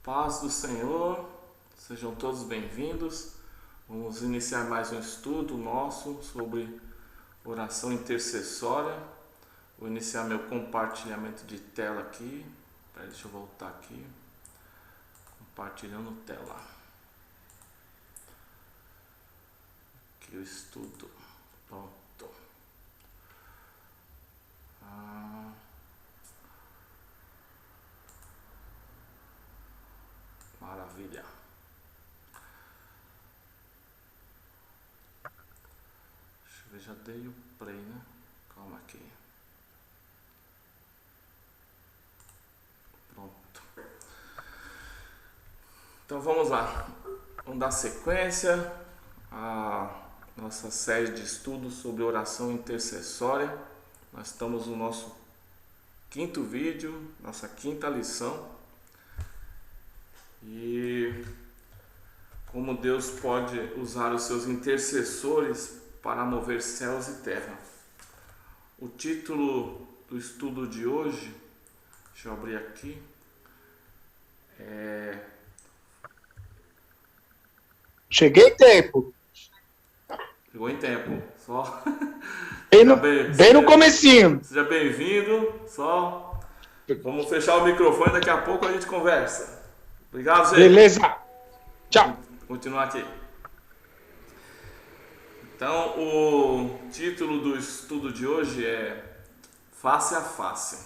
Paz do Senhor, sejam todos bem-vindos. Vamos iniciar mais um estudo nosso sobre oração intercessória. Vou iniciar meu compartilhamento de tela aqui. Deixa eu voltar aqui. Compartilhando tela. Aqui o estudo. Pronto. Maravilha. Deixa eu ver, já dei o play, né? Calma aqui. Pronto. Então vamos lá. Vamos dar sequência à nossa série de estudos sobre oração intercessória. Nós estamos no nosso quinto vídeo, nossa quinta lição. E como Deus pode usar os seus intercessores para mover céus e terra. O título do estudo de hoje, deixa eu abrir aqui, Cheguei em tempo. Chegou em tempo, só. Bem no comecinho. Seja bem-vindo, só. Vamos fechar o microfone, daqui a pouco a gente conversa. Obrigado, gente. Beleza. Tchau. Continuar aqui. Então, o título do estudo de hoje é Face a Face.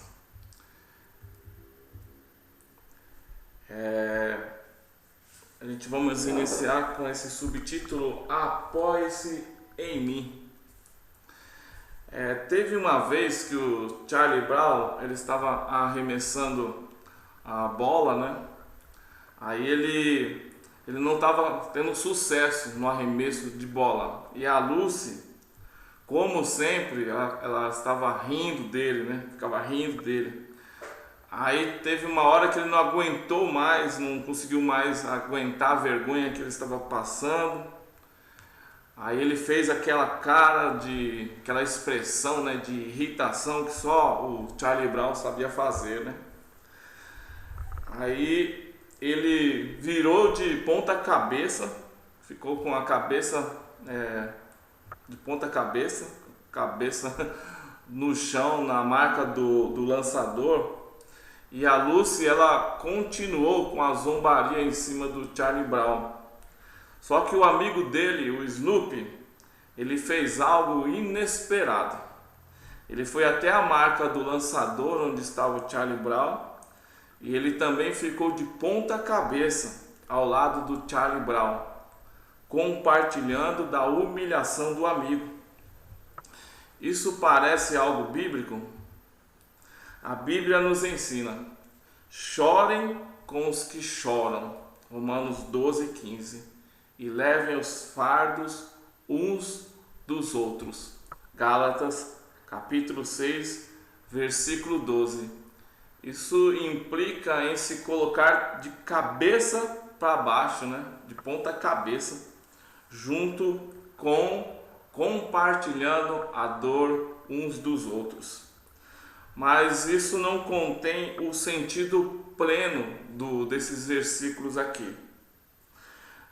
A gente vamos iniciar com esse subtítulo Apoie-se em mim. Teve uma vez que o Charlie Brown ele estava arremessando a bola, né? Aí ele não estava tendo sucesso no arremesso de bola. E a Lucy, como sempre, ela estava rindo dele, né? Ficava rindo dele. Aí teve uma hora que ele não aguentou mais, não conseguiu mais aguentar a vergonha que ele estava passando. Aí ele fez aquela cara aquela expressão, né, de irritação que só o Charlie Brown sabia fazer, né? Aí ele virou de ponta cabeça, ficou com a cabeça de ponta cabeça, cabeça no chão, na marca do lançador. E a Lucy, ela continuou com a zombaria em cima do Charlie Brown. Só que o amigo dele, o Snoopy, ele fez algo inesperado. Ele foi até a marca do lançador onde estava o Charlie Brown e ele também ficou de ponta cabeça ao lado do Charlie Brown, compartilhando da humilhação do amigo. Isso parece algo bíblico? A Bíblia nos ensina: chorem com os que choram, Romanos 12:15, e levem os fardos uns dos outros, Gálatas capítulo 6, versículo 12. Isso implica em se colocar de cabeça para baixo, né? De ponta cabeça, junto com compartilhando a dor uns dos outros. Mas isso não contém o sentido pleno desses versículos aqui.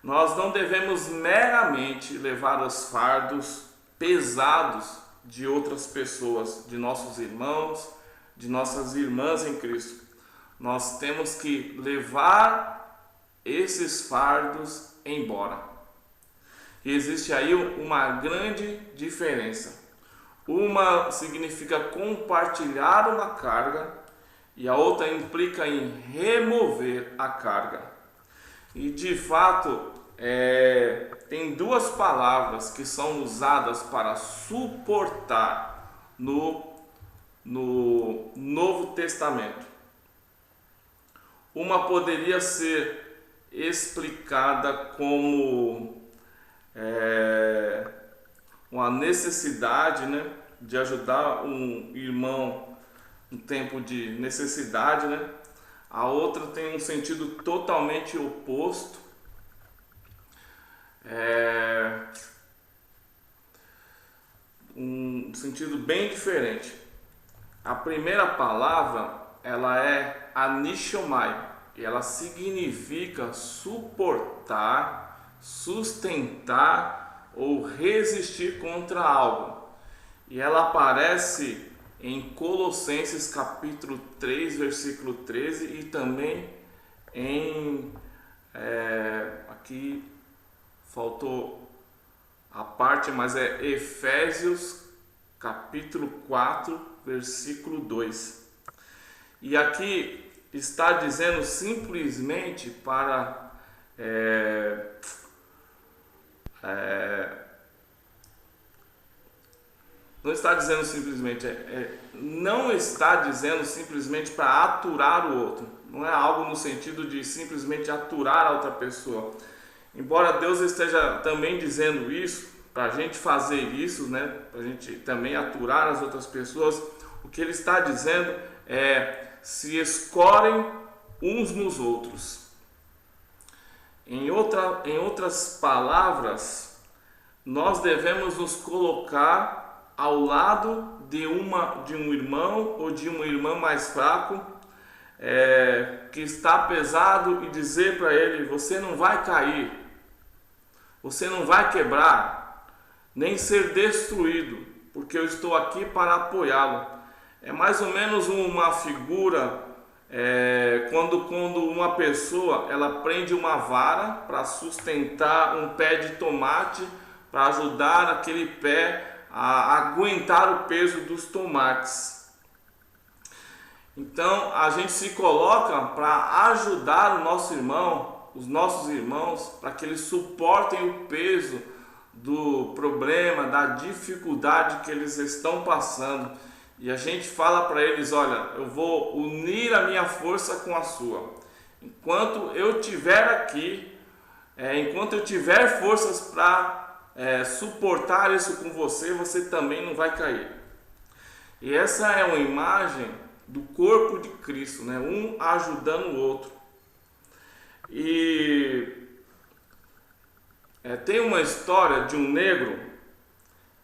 Nós não devemos meramente levar os fardos pesados de outras pessoas, de nossos irmãos, de nossas irmãs em Cristo. Nós temos que levar esses fardos embora. E existe aí uma grande diferença. Uma significa compartilhar uma carga e a outra implica em remover a carga. E de fato, tem duas palavras que são usadas para suportar no Novo Testamento. Uma poderia ser explicada como uma necessidade, né, de ajudar um irmão em tempo de necessidade, né? A outra tem um sentido totalmente oposto. Um sentido bem diferente. A primeira palavra, ela é anishomai, e ela significa suportar, sustentar ou resistir contra algo. E ela aparece em Colossenses capítulo 3, versículo 13 e também em aqui faltou a parte, mas é Efésios capítulo 4, versículo 2. E aqui está dizendo simplesmente para não está dizendo simplesmente, não está dizendo simplesmente para aturar o outro. Não é algo no sentido de simplesmente aturar a outra pessoa. Embora Deus esteja também dizendo isso, para a gente fazer isso, né, para a gente também aturar as outras pessoas, o que Ele está dizendo é: se escorem uns nos outros. Em outras palavras, nós devemos nos colocar ao lado de um irmão ou de uma irmã mais fraco, que está pesado, e dizer para ele: você não vai cair, você não vai quebrar, nem ser destruído, porque eu estou aqui para apoiá-lo. É mais ou menos uma figura, quando uma pessoa ela prende uma vara para sustentar um pé de tomate, para ajudar aquele pé a aguentar o peso dos tomates. Então a gente se coloca para ajudar o nosso irmão, os nossos irmãos, para que eles suportem o peso do problema, da dificuldade que eles estão passando. E a gente fala para eles: olha, eu vou unir a minha força com a sua. Enquanto eu estiver aqui, enquanto eu tiver forças para suportar isso com você, você também não vai cair. E essa é uma imagem do corpo de Cristo, né? Um ajudando o outro. E tem uma história de um negro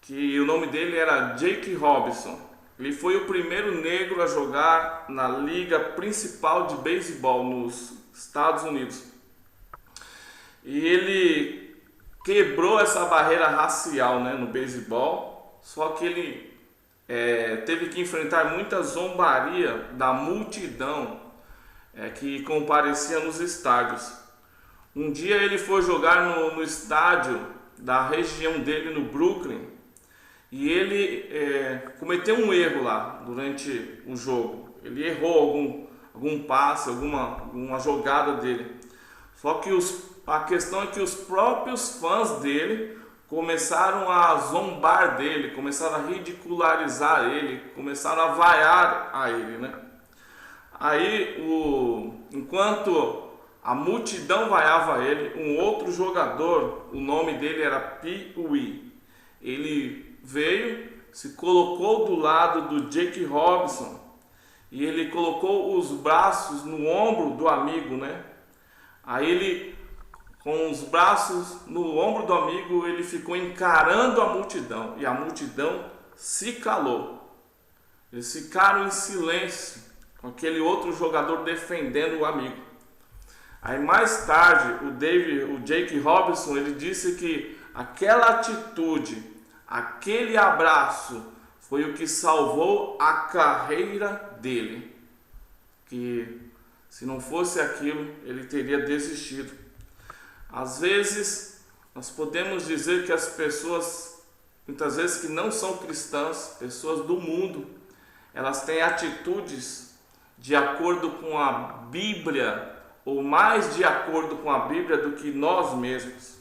que o nome dele era Jake Robinson. Ele foi o primeiro negro a jogar na liga principal de beisebol nos Estados Unidos. E ele quebrou essa barreira racial, né, no beisebol, só que ele teve que enfrentar muita zombaria da multidão que comparecia nos estádios. Um dia ele foi jogar no estádio da região dele, no Brooklyn, e ele cometeu um erro lá durante o jogo. Ele errou algum passe, alguma jogada dele. Só que a questão é que os próprios fãs dele começaram a zombar dele, começaram a ridicularizar ele, começaram a vaiar a ele, né? Aí, enquanto a multidão vaiava ele, um outro jogador, o nome dele era Pee-wee, ele veio, se colocou do lado do Jake Robinson e ele colocou os braços no ombro do amigo, né? Aí ele, com os braços no ombro do amigo, ele ficou encarando a multidão e a multidão se calou. Eles ficaram em silêncio, com aquele outro jogador defendendo o amigo. Aí mais tarde o Jake Robinson, ele disse que aquela atitude, aquele abraço foi o que salvou a carreira dele, que se não fosse aquilo ele teria desistido. Às vezes nós podemos dizer que as pessoas, muitas vezes que não são cristãs, pessoas do mundo, elas têm atitudes de acordo com a Bíblia, ou mais de acordo com a Bíblia do que nós mesmos.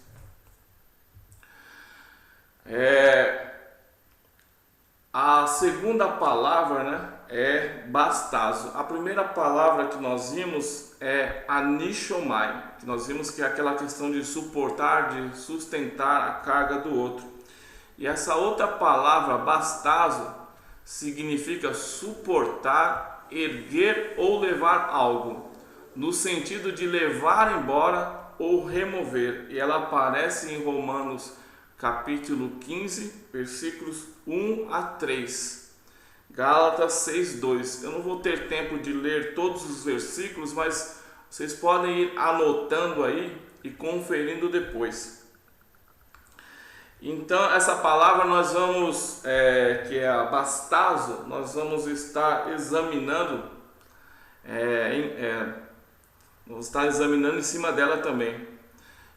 A segunda palavra, né, é bastazo. A primeira palavra que nós vimos é anishomai, que nós vimos que é aquela questão de suportar, de sustentar a carga do outro. E essa outra palavra, bastazo, significa suportar, erguer ou levar algo, no sentido de levar embora ou remover. E ela aparece em Romanos capítulo 15, versículos 1 a 3. Gálatas 6:2. Eu não vou ter tempo de ler todos os versículos, mas Vocês podem ir anotando aí e conferindo depois. Então, essa palavra nós vamos, que é abastazo, nós vamos estar examinando, vamos estar examinando em cima dela também.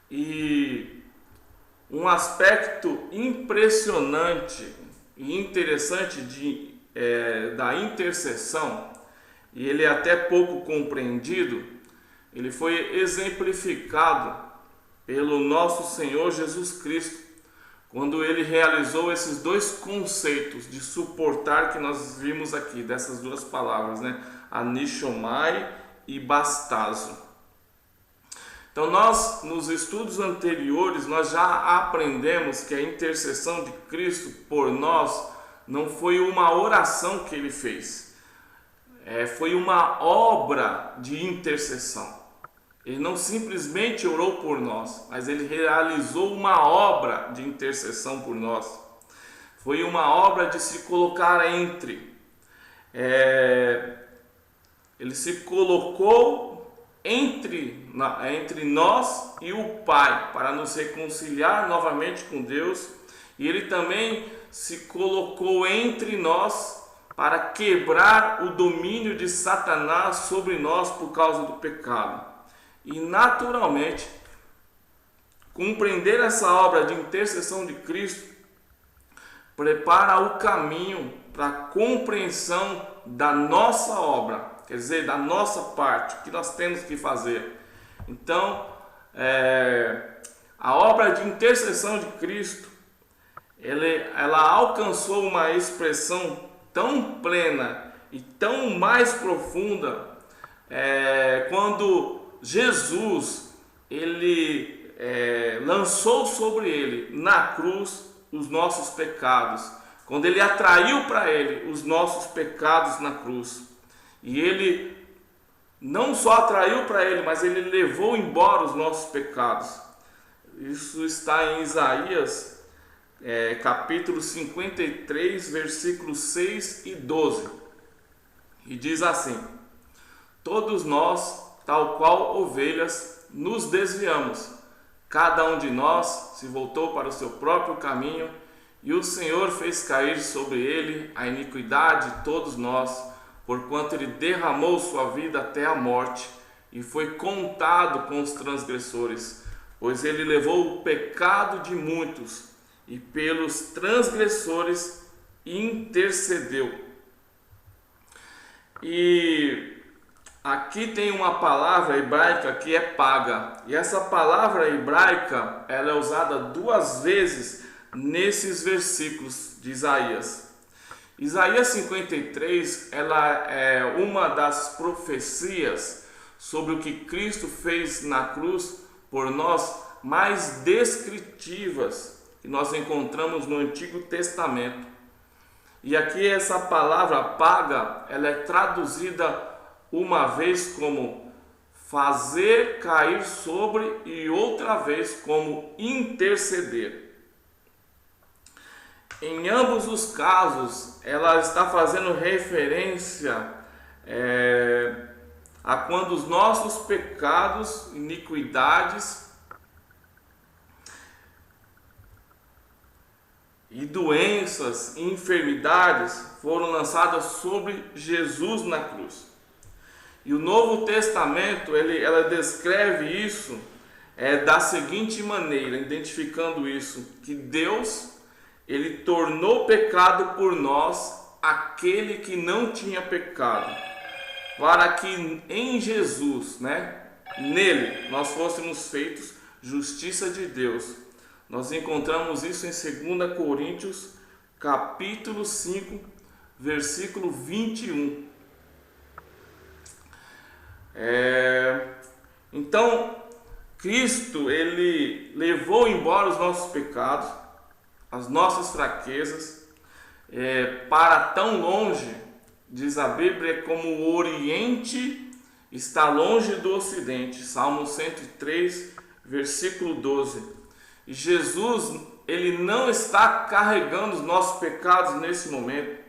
E um aspecto impressionante e interessante da intercessão, e ele é até pouco compreendido, ele foi exemplificado pelo nosso Senhor Jesus Cristo, quando ele realizou esses dois conceitos de suportar que nós vimos aqui, dessas duas palavras, né? Anishomai e bastazo. Então nós, nos estudos anteriores, nós já aprendemos que a intercessão de Cristo por nós não foi uma oração que ele fez, foi uma obra de intercessão. Ele não simplesmente orou por nós, mas ele realizou uma obra de intercessão por nós. Foi uma obra de se colocar entre. Ele se colocou entre nós e o Pai, para nos reconciliar novamente com Deus. E ele também se colocou entre nós para quebrar o domínio de Satanás sobre nós por causa do pecado. E naturalmente, compreender essa obra de intercessão de Cristo prepara o caminho para a compreensão da nossa obra, quer dizer, da nossa parte, o que nós temos que fazer. Então, a obra de intercessão de Cristo, ela alcançou uma expressão tão plena e tão mais profunda quando Jesus, ele lançou sobre ele, na cruz, os nossos pecados. Quando ele atraiu para ele os nossos pecados na cruz. E ele não só atraiu para ele, mas ele levou embora os nossos pecados. Isso está em Isaías, capítulo 53, versículos 6 e 12. E diz assim: todos nós, tal qual ovelhas, nos desviamos. Cada um de nós se voltou para o seu próprio caminho, e o Senhor fez cair sobre ele a iniquidade de todos nós, porquanto ele derramou sua vida até a morte, e foi contado com os transgressores. Pois ele levou o pecado de muitos, e pelos transgressores intercedeu. E aqui tem uma palavra hebraica que é paga. E essa palavra hebraica, ela é usada duas vezes nesses versículos de Isaías. Isaías 53, ela é uma das profecias sobre o que Cristo fez na cruz por nós, mais descritivas que nós encontramos no Antigo Testamento. E aqui essa palavra paga, ela é traduzida uma vez como fazer cair sobre e outra vez como interceder. Em ambos os casos, ela está fazendo referência a quando os nossos pecados, iniquidades e doenças e enfermidades foram lançadas sobre Jesus na cruz. E o Novo Testamento, ela descreve isso da seguinte maneira, identificando isso, que Deus, ele tornou pecado por nós aquele que não tinha pecado, para que em Jesus, nele, nós fôssemos feitos justiça de Deus. Nós encontramos isso em 2 Coríntios, capítulo 5, versículo 21. Então, Cristo, ele levou embora os nossos pecados, as nossas fraquezas, para tão longe, diz a Bíblia, como o Oriente está longe do Ocidente. Salmo 103, versículo 12. E Jesus, ele não está carregando os nossos pecados nesse momento.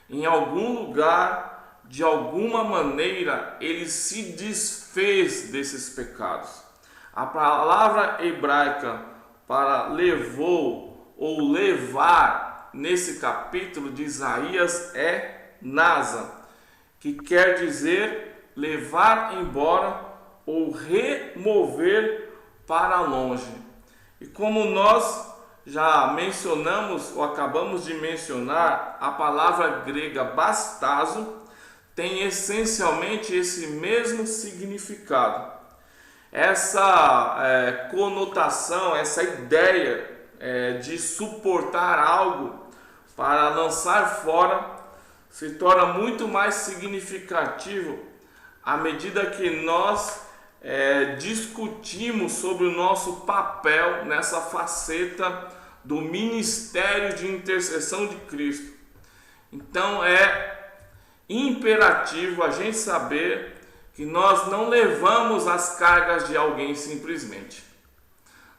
Em algum lugar de alguma maneira, ele se desfez desses pecados. A palavra hebraica para levou ou levar nesse capítulo de Isaías é nasa, que quer dizer levar embora ou remover para longe. E como nós já mencionamos ou acabamos de mencionar, a palavra grega bastazo tem essencialmente esse mesmo significado. Essa conotação, essa ideia de suportar algo para lançar fora se torna muito mais significativo à medida que nós discutimos sobre o nosso papel nessa faceta do ministério de intercessão de Cristo. Então é imperativo a gente saber que nós não levamos as cargas de alguém simplesmente.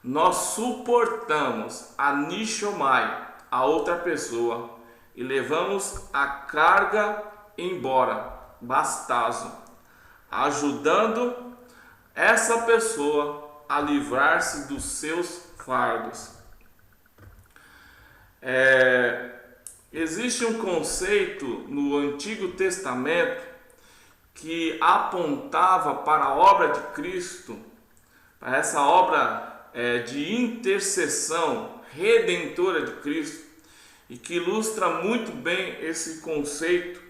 Nós suportamos a nishomai, a outra pessoa, e levamos a carga embora, bastazo, ajudando essa pessoa a livrar-se dos seus fardos. Existe um conceito no Antigo Testamento que apontava para a obra de Cristo, para essa obra de intercessão redentora de Cristo, e que ilustra muito bem esse conceito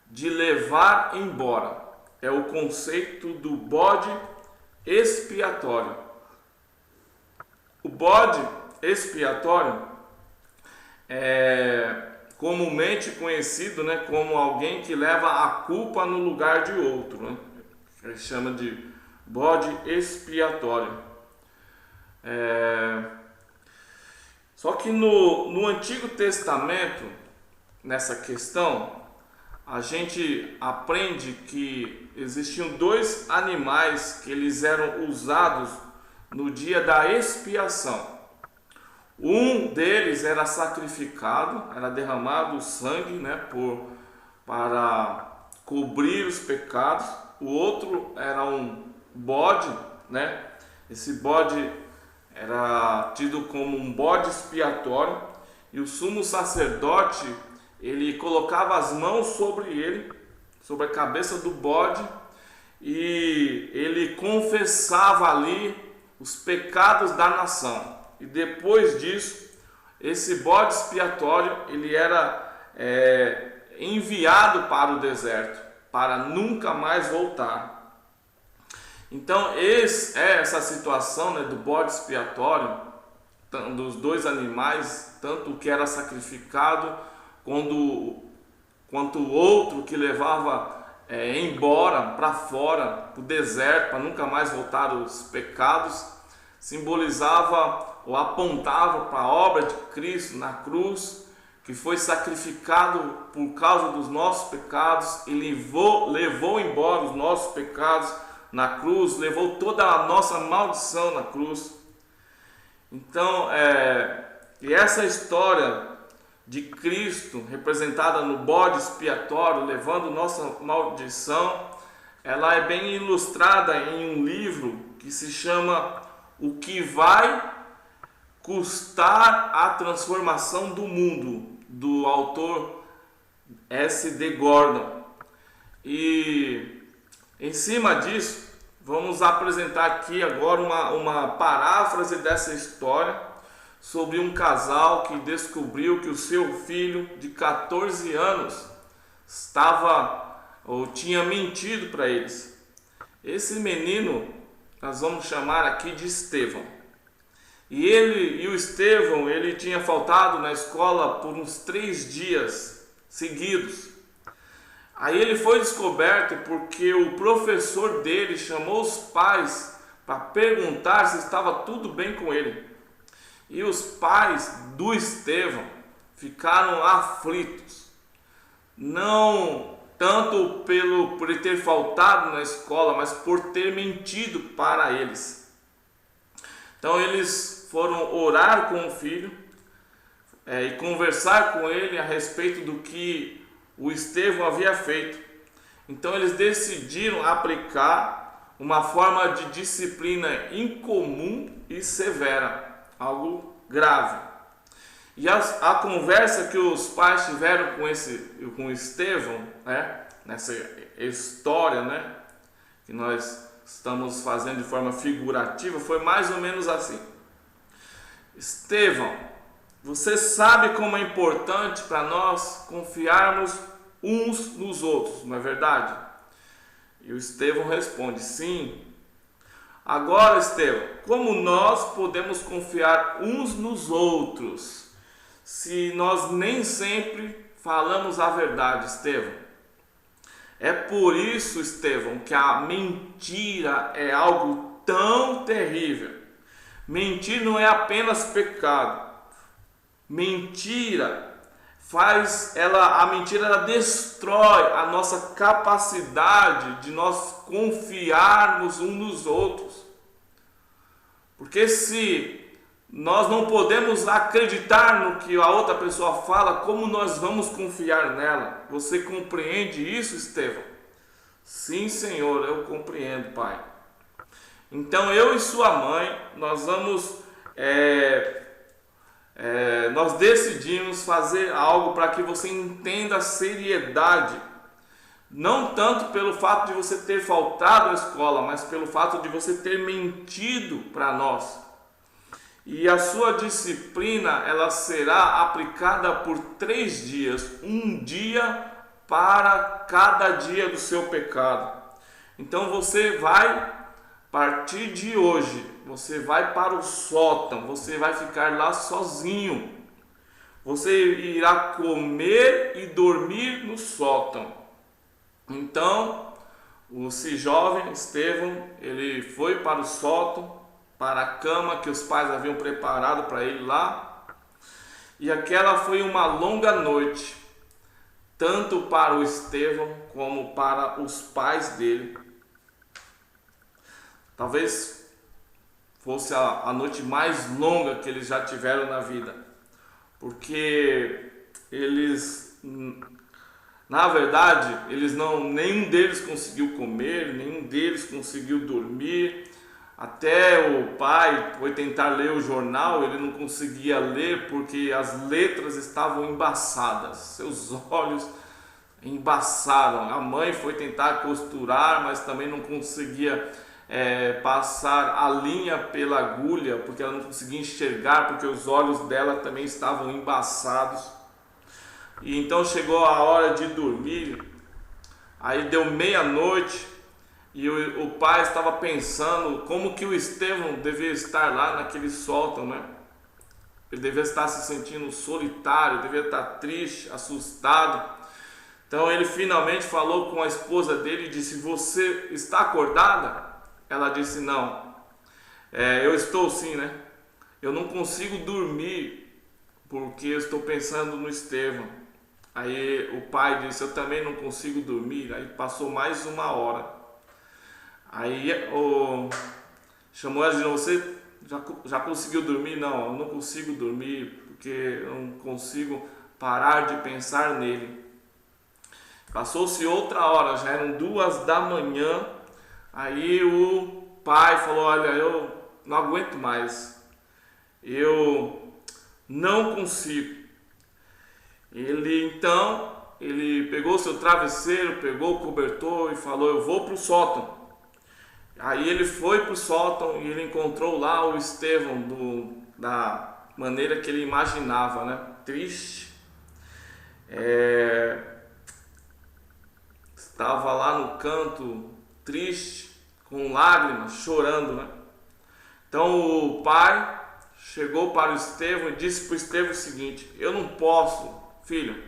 de levar embora. É o conceito do bode expiatório. O bode expiatório é comumente conhecido, como alguém que leva a culpa no lugar de outro, Ele chama de bode expiatório. Só que no Antigo Testamento, nessa questão, a gente aprende que existiam dois animais que eles eram usados no dia da expiação. Um deles era sacrificado, era derramado o sangue, para cobrir os pecados. O outro era um bode, Esse bode era tido como um bode expiatório, e o sumo sacerdote, ele colocava as mãos sobre ele, sobre a cabeça do bode, e ele confessava ali os pecados da nação. E depois disso, esse bode expiatório, ele era enviado para o deserto, para nunca mais voltar. Então essa situação do bode expiatório, dos dois animais, tanto o que era sacrificado quanto o outro que levava embora para fora, para o deserto, para nunca mais voltar os pecados, simbolizava ou apontava para a obra de Cristo na cruz, que foi sacrificado por causa dos nossos pecados, e levou embora os nossos pecados na cruz, levou toda a nossa maldição na cruz. Então, e essa história de Cristo, representada no bode expiatório, levando nossa maldição, ela é bem ilustrada em um livro que se chama O que vai custar a transformação do mundo, do autor S.D. Gordon. E em cima disso, vamos apresentar aqui agora uma paráfrase dessa história sobre um casal que descobriu que o seu filho de 14 anos tinha mentido para eles. Esse menino nós vamos chamar aqui de Estevão. E o Estevão, ele tinha faltado na escola por uns 3 dias seguidos. Aí ele foi descoberto porque o professor dele chamou os pais para perguntar se estava tudo bem com ele. E os pais do Estevão ficaram aflitos, não tanto por ele ter faltado na escola, mas por ter mentido para eles. Então eles foram orar com o filho e conversar com ele a respeito do que o Estevão havia feito. Então eles decidiram aplicar uma forma de disciplina incomum e severa, algo grave. E a conversa que os pais tiveram com Estevão, né, nessa história, né, que nós estamos fazendo de forma figurativa, foi mais ou menos assim: Estevão, você sabe como é importante para nós confiarmos uns nos outros, não é verdade? E o Estevão responde: sim. Agora, Estevão, como nós podemos confiar uns nos outros se nós nem sempre falamos a verdade, Estevão? É por isso, Estevão, que a mentira é algo tão terrível. Mentir não é apenas pecado. A mentira ela destrói a nossa capacidade de nós confiarmos uns nos outros. Porque se nós não podemos acreditar no que a outra pessoa fala, como nós vamos confiar nela? Você compreende isso, Estevão? Sim, Senhor, eu compreendo, Pai. Então eu e sua mãe, nós decidimos fazer algo para que você entenda a seriedade, não tanto pelo fato de você ter faltado à escola, mas pelo fato de você ter mentido para nós. E a sua disciplina ela será aplicada por 3 dias, um dia para cada dia do seu pecado. Então você vai, a partir de hoje, você vai para o sótão, você vai ficar lá sozinho. Você irá comer e dormir no sótão. Então, esse jovem Estevão, ele foi para o sótão, para a cama que os pais haviam preparado para ele lá. E aquela foi uma longa noite, tanto para o Estevão como para os pais dele. Talvez fosse a noite mais longa que eles já tiveram na vida, porque eles, na verdade, nenhum deles conseguiu comer, nenhum deles conseguiu dormir. Até o pai foi tentar ler o jornal, ele não conseguia ler porque as letras estavam embaçadas, seus olhos embaçaram. A mãe foi tentar costurar, mas também não conseguia passar a linha pela agulha, porque ela não conseguia enxergar, porque os olhos dela também estavam embaçados. E então chegou a hora de dormir, aí deu meia-noite. E o pai estava pensando como que o Estevão devia estar lá naquele sótão, né? Ele devia estar se sentindo solitário, devia estar triste, assustado. Então ele finalmente falou com a esposa dele e disse: você está acordada? Ela disse: não. Eu estou sim, né? Eu não consigo dormir porque eu estou pensando no Estevão. Aí o pai disse: eu também não consigo dormir. Aí passou mais 1 hora. Aí chamou ela de novo: você já conseguiu dormir? Não, eu não consigo dormir porque eu não consigo parar de pensar nele. Passou-se outra hora, já eram 2 da manhã. Aí o pai falou: olha, eu não aguento mais, eu não consigo. Ele pegou seu travesseiro, pegou o cobertor e falou: eu vou para o sótão. Aí ele foi para o sótão e ele encontrou lá o Estevão da maneira que ele imaginava, né? Triste. Estava lá no canto, triste, com lágrimas, chorando, né? Então o pai chegou para o Estevão e disse para o Estevão o seguinte: eu não posso, filho,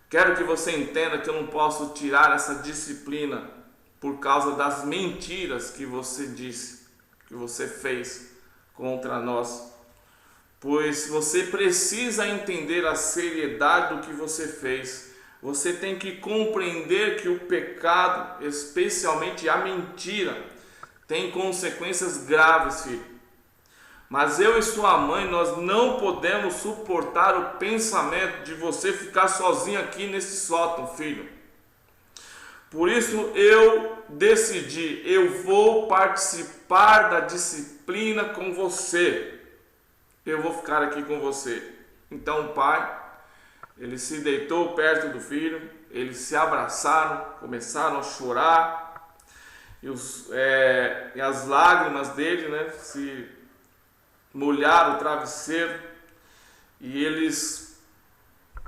quero que você entenda que eu não posso tirar essa disciplina por causa das mentiras que você disse, que você fez contra nós. Pois você precisa entender a seriedade do que você fez. Você tem que compreender que o pecado, especialmente a mentira, tem consequências graves, filho. Mas eu e sua mãe, nós não podemos suportar o pensamento de você ficar sozinho aqui nesse sótão, filho. Por isso eu decidi, eu vou participar da disciplina com você. Eu vou ficar aqui com você. Então o pai, ele se deitou perto do filho, eles se abraçaram, começaram a chorar, e as lágrimas dele, né, se molharam o travesseiro, e eles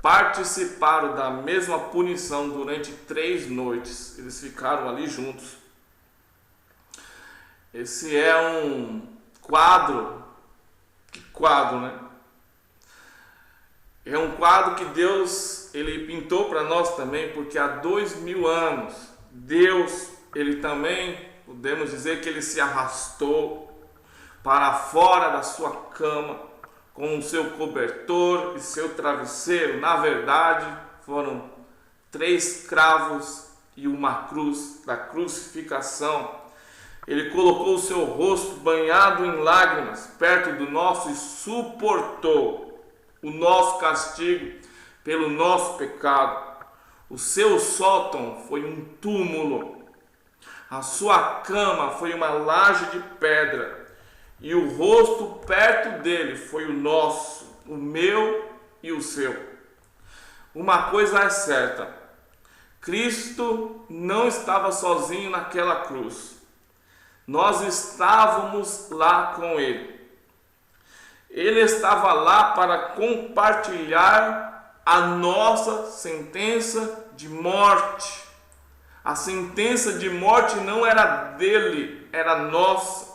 participaram da mesma punição durante 3 noites. Eles ficaram ali juntos. Esse é um quadro. Que quadro, né? É um quadro que Deus, ele pintou para nós também, porque há 2000 anos Deus, ele também, podemos dizer que ele se arrastou para fora da sua cama com o seu cobertor e seu travesseiro. Na verdade, foram 3 cravos e uma cruz da crucificação. Ele colocou o seu rosto banhado em lágrimas perto do nosso e suportou o nosso castigo pelo nosso pecado. O seu sótão foi um túmulo, a sua cama foi uma laje de pedra, e o rosto perto dele foi o nosso, o meu e o seu. Uma coisa é certa: Cristo não estava sozinho naquela cruz. Nós estávamos lá com ele. Ele estava lá para compartilhar a nossa sentença de morte. A sentença de morte não era dele, era nossa.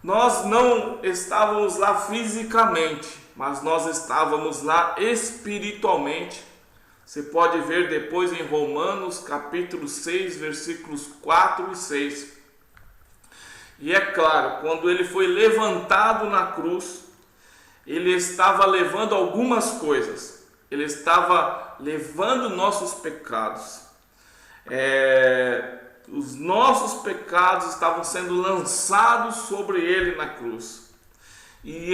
Nós não estávamos lá fisicamente, mas nós estávamos lá espiritualmente. Você pode ver depois em Romanos capítulo 6, versículos 4 e 6. E é claro, quando ele foi levantado na cruz, ele estava levando algumas coisas. Ele estava levando nossos pecados. Os nossos pecados estavam sendo lançados sobre ele na cruz. E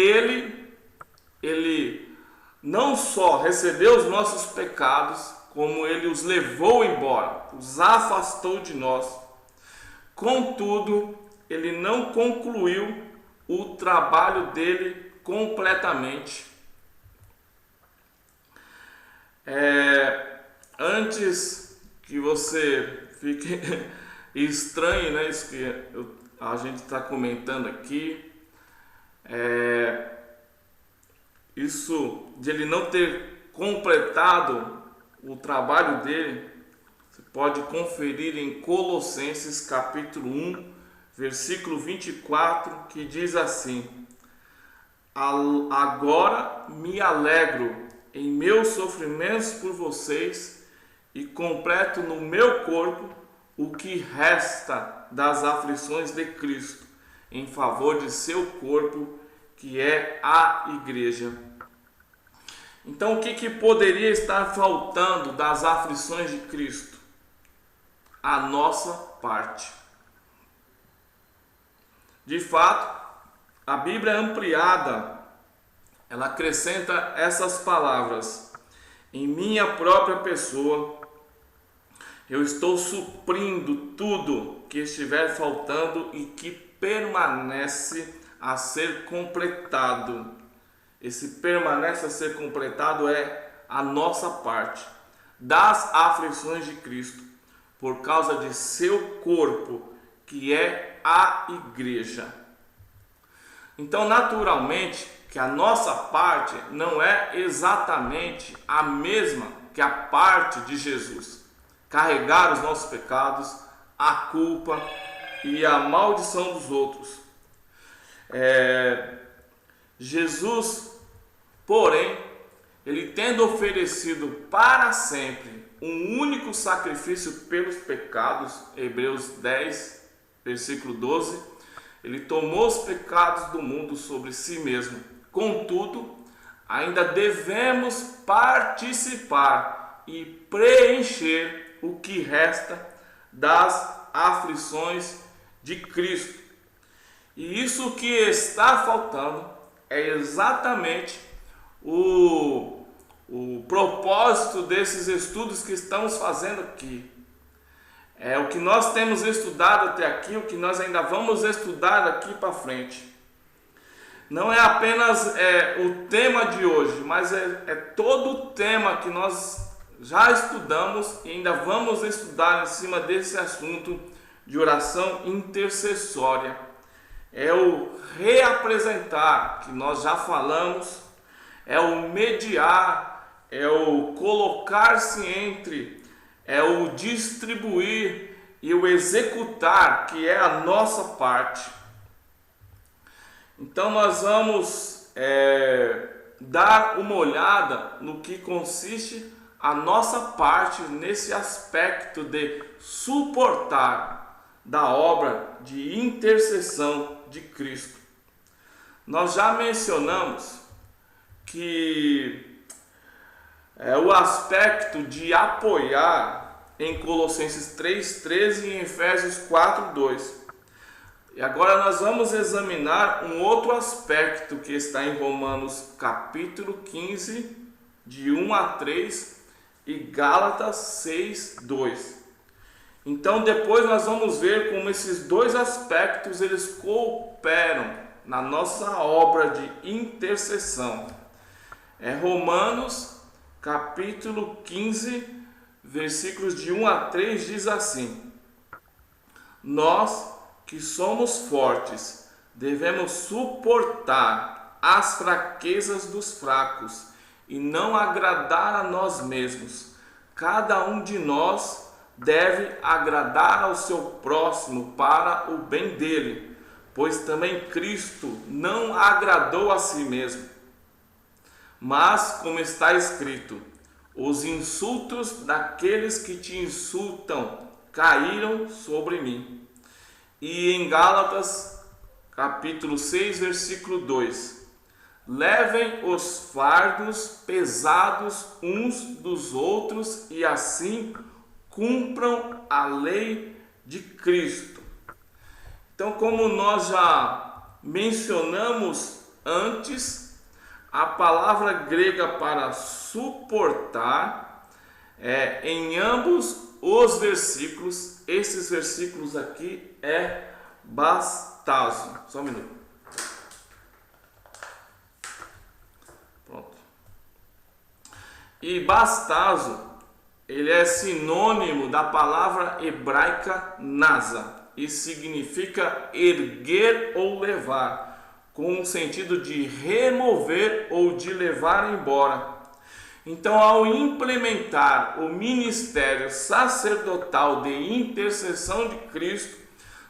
ele não só recebeu os nossos pecados, como ele os levou embora, os afastou de nós. Contudo, ele não concluiu o trabalho dele completamente. Antes que você fique estranho, né, isso que a gente está comentando aqui, isso de ele não ter completado o trabalho dele, você pode conferir em Colossenses capítulo 1, versículo 24, que diz assim: agora me alegro em meus sofrimentos por vocês e completo no meu corpo o que resta das aflições de Cristo, em favor de seu corpo, que é a igreja. Então, o que poderia estar faltando das aflições de Cristo? A nossa parte. De fato, a Bíblia é ampliada, ela acrescenta essas palavras: em minha própria pessoa, eu estou suprindo tudo que estiver faltando e que permanece a ser completado. Esse permanece a ser completado é a nossa parte das aflições de Cristo, por causa de seu corpo, que é a igreja. Então, naturalmente, que a nossa parte não é exatamente a mesma que a parte de Jesus. Carregar os nossos pecados, a culpa e a maldição dos outros. Jesus, porém, ele tendo oferecido para sempre um único sacrifício pelos pecados, Hebreus 10, versículo 12, ele tomou os pecados do mundo sobre si mesmo. Contudo, ainda devemos participar e preencher o que resta das aflições de Cristo. E isso que está faltando é exatamente o propósito desses estudos que estamos fazendo aqui. É o que nós temos estudado até aqui, o que nós ainda vamos estudar daqui para frente. Não é apenas o tema de hoje, mas é todo o tema que nós já estudamos e ainda vamos estudar em cima desse assunto de oração intercessória. É o reapresentar, que nós já falamos, é o mediar, é o colocar-se entre, é o distribuir e o executar, que é a nossa parte. Então nós vamos dar uma olhada no que consiste a nossa parte nesse aspecto de suportar da obra de intercessão de Cristo. Nós já mencionamos que o aspecto de apoiar em Colossenses 3,13 e em Efésios 4,2. E agora nós vamos examinar um outro aspecto que está em Romanos capítulo 15, de 1 a 3 e Gálatas 6, 2. Então depois nós vamos ver como esses dois aspectos eles cooperam na nossa obra de intercessão. Romanos capítulo 15, versículos de 1 a 3 diz assim: Nós que somos fortes, devemos suportar as fraquezas dos fracos e não agradar a nós mesmos. Cada um de nós deve agradar ao seu próximo para o bem dele, pois também Cristo não agradou a si mesmo. Mas, como está escrito, os insultos daqueles que te insultam caíram sobre mim. E em Gálatas, capítulo 6, versículo 2: Levem os fardos pesados uns dos outros e assim cumpram a lei de Cristo. Então, como nós já mencionamos antes, a palavra grega para suportar em ambos os versículos, esses versículos aqui é bastazo. Só um minuto. Pronto. E bastazo, ele é sinônimo da palavra hebraica nasa e significa erguer ou levar, com o sentido de remover ou de levar embora. Então, ao implementar o ministério sacerdotal de intercessão de Cristo,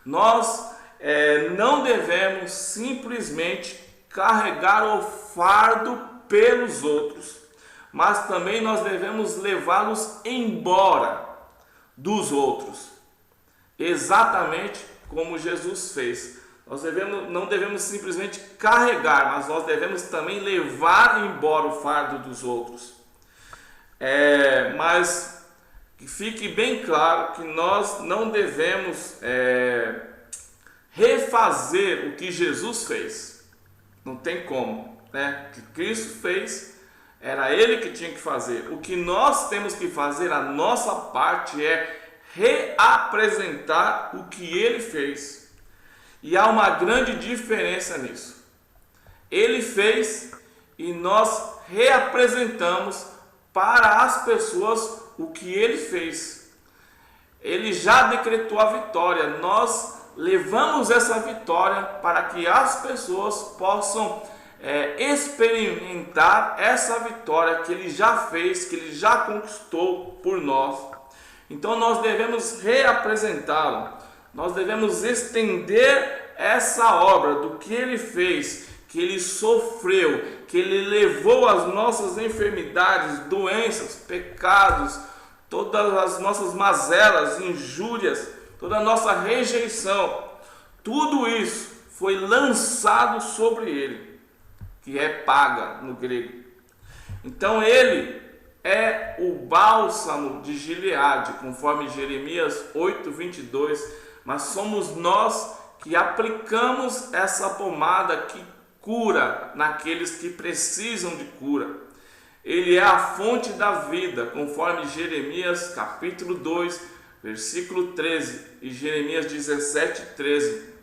nós não devemos simplesmente carregar o fardo pelos outros, mas também nós devemos levá-los embora dos outros, exatamente como Jesus fez. Nós não devemos simplesmente carregar, mas nós devemos também levar embora o fardo dos outros. Mas que fique bem claro que nós não devemos refazer o que Jesus fez. Não tem como, né? O que Cristo fez, era Ele que tinha que fazer. O que nós temos que fazer, a nossa parte, é reapresentar o que Ele fez. E há uma grande diferença nisso. Ele fez e nós reapresentamos para as pessoas o que Ele fez. Ele já decretou a vitória. Nós levamos essa vitória para que as pessoas possam experimentar essa vitória que Ele já fez, que Ele já conquistou por nós. Então nós devemos reapresentá-lo. Nós devemos estender essa obra do que Ele fez, que Ele sofreu, que Ele levou as nossas enfermidades, doenças, pecados, todas as nossas mazelas, injúrias, toda a nossa rejeição. Tudo isso foi lançado sobre Ele, que é paga no grego. Então Ele é o bálsamo de Gileade, conforme Jeremias 8:22, mas somos nós que aplicamos essa pomada que cura naqueles que precisam de cura. Ele é a fonte da vida, conforme Jeremias capítulo 2, versículo 13, e Jeremias 17, 13.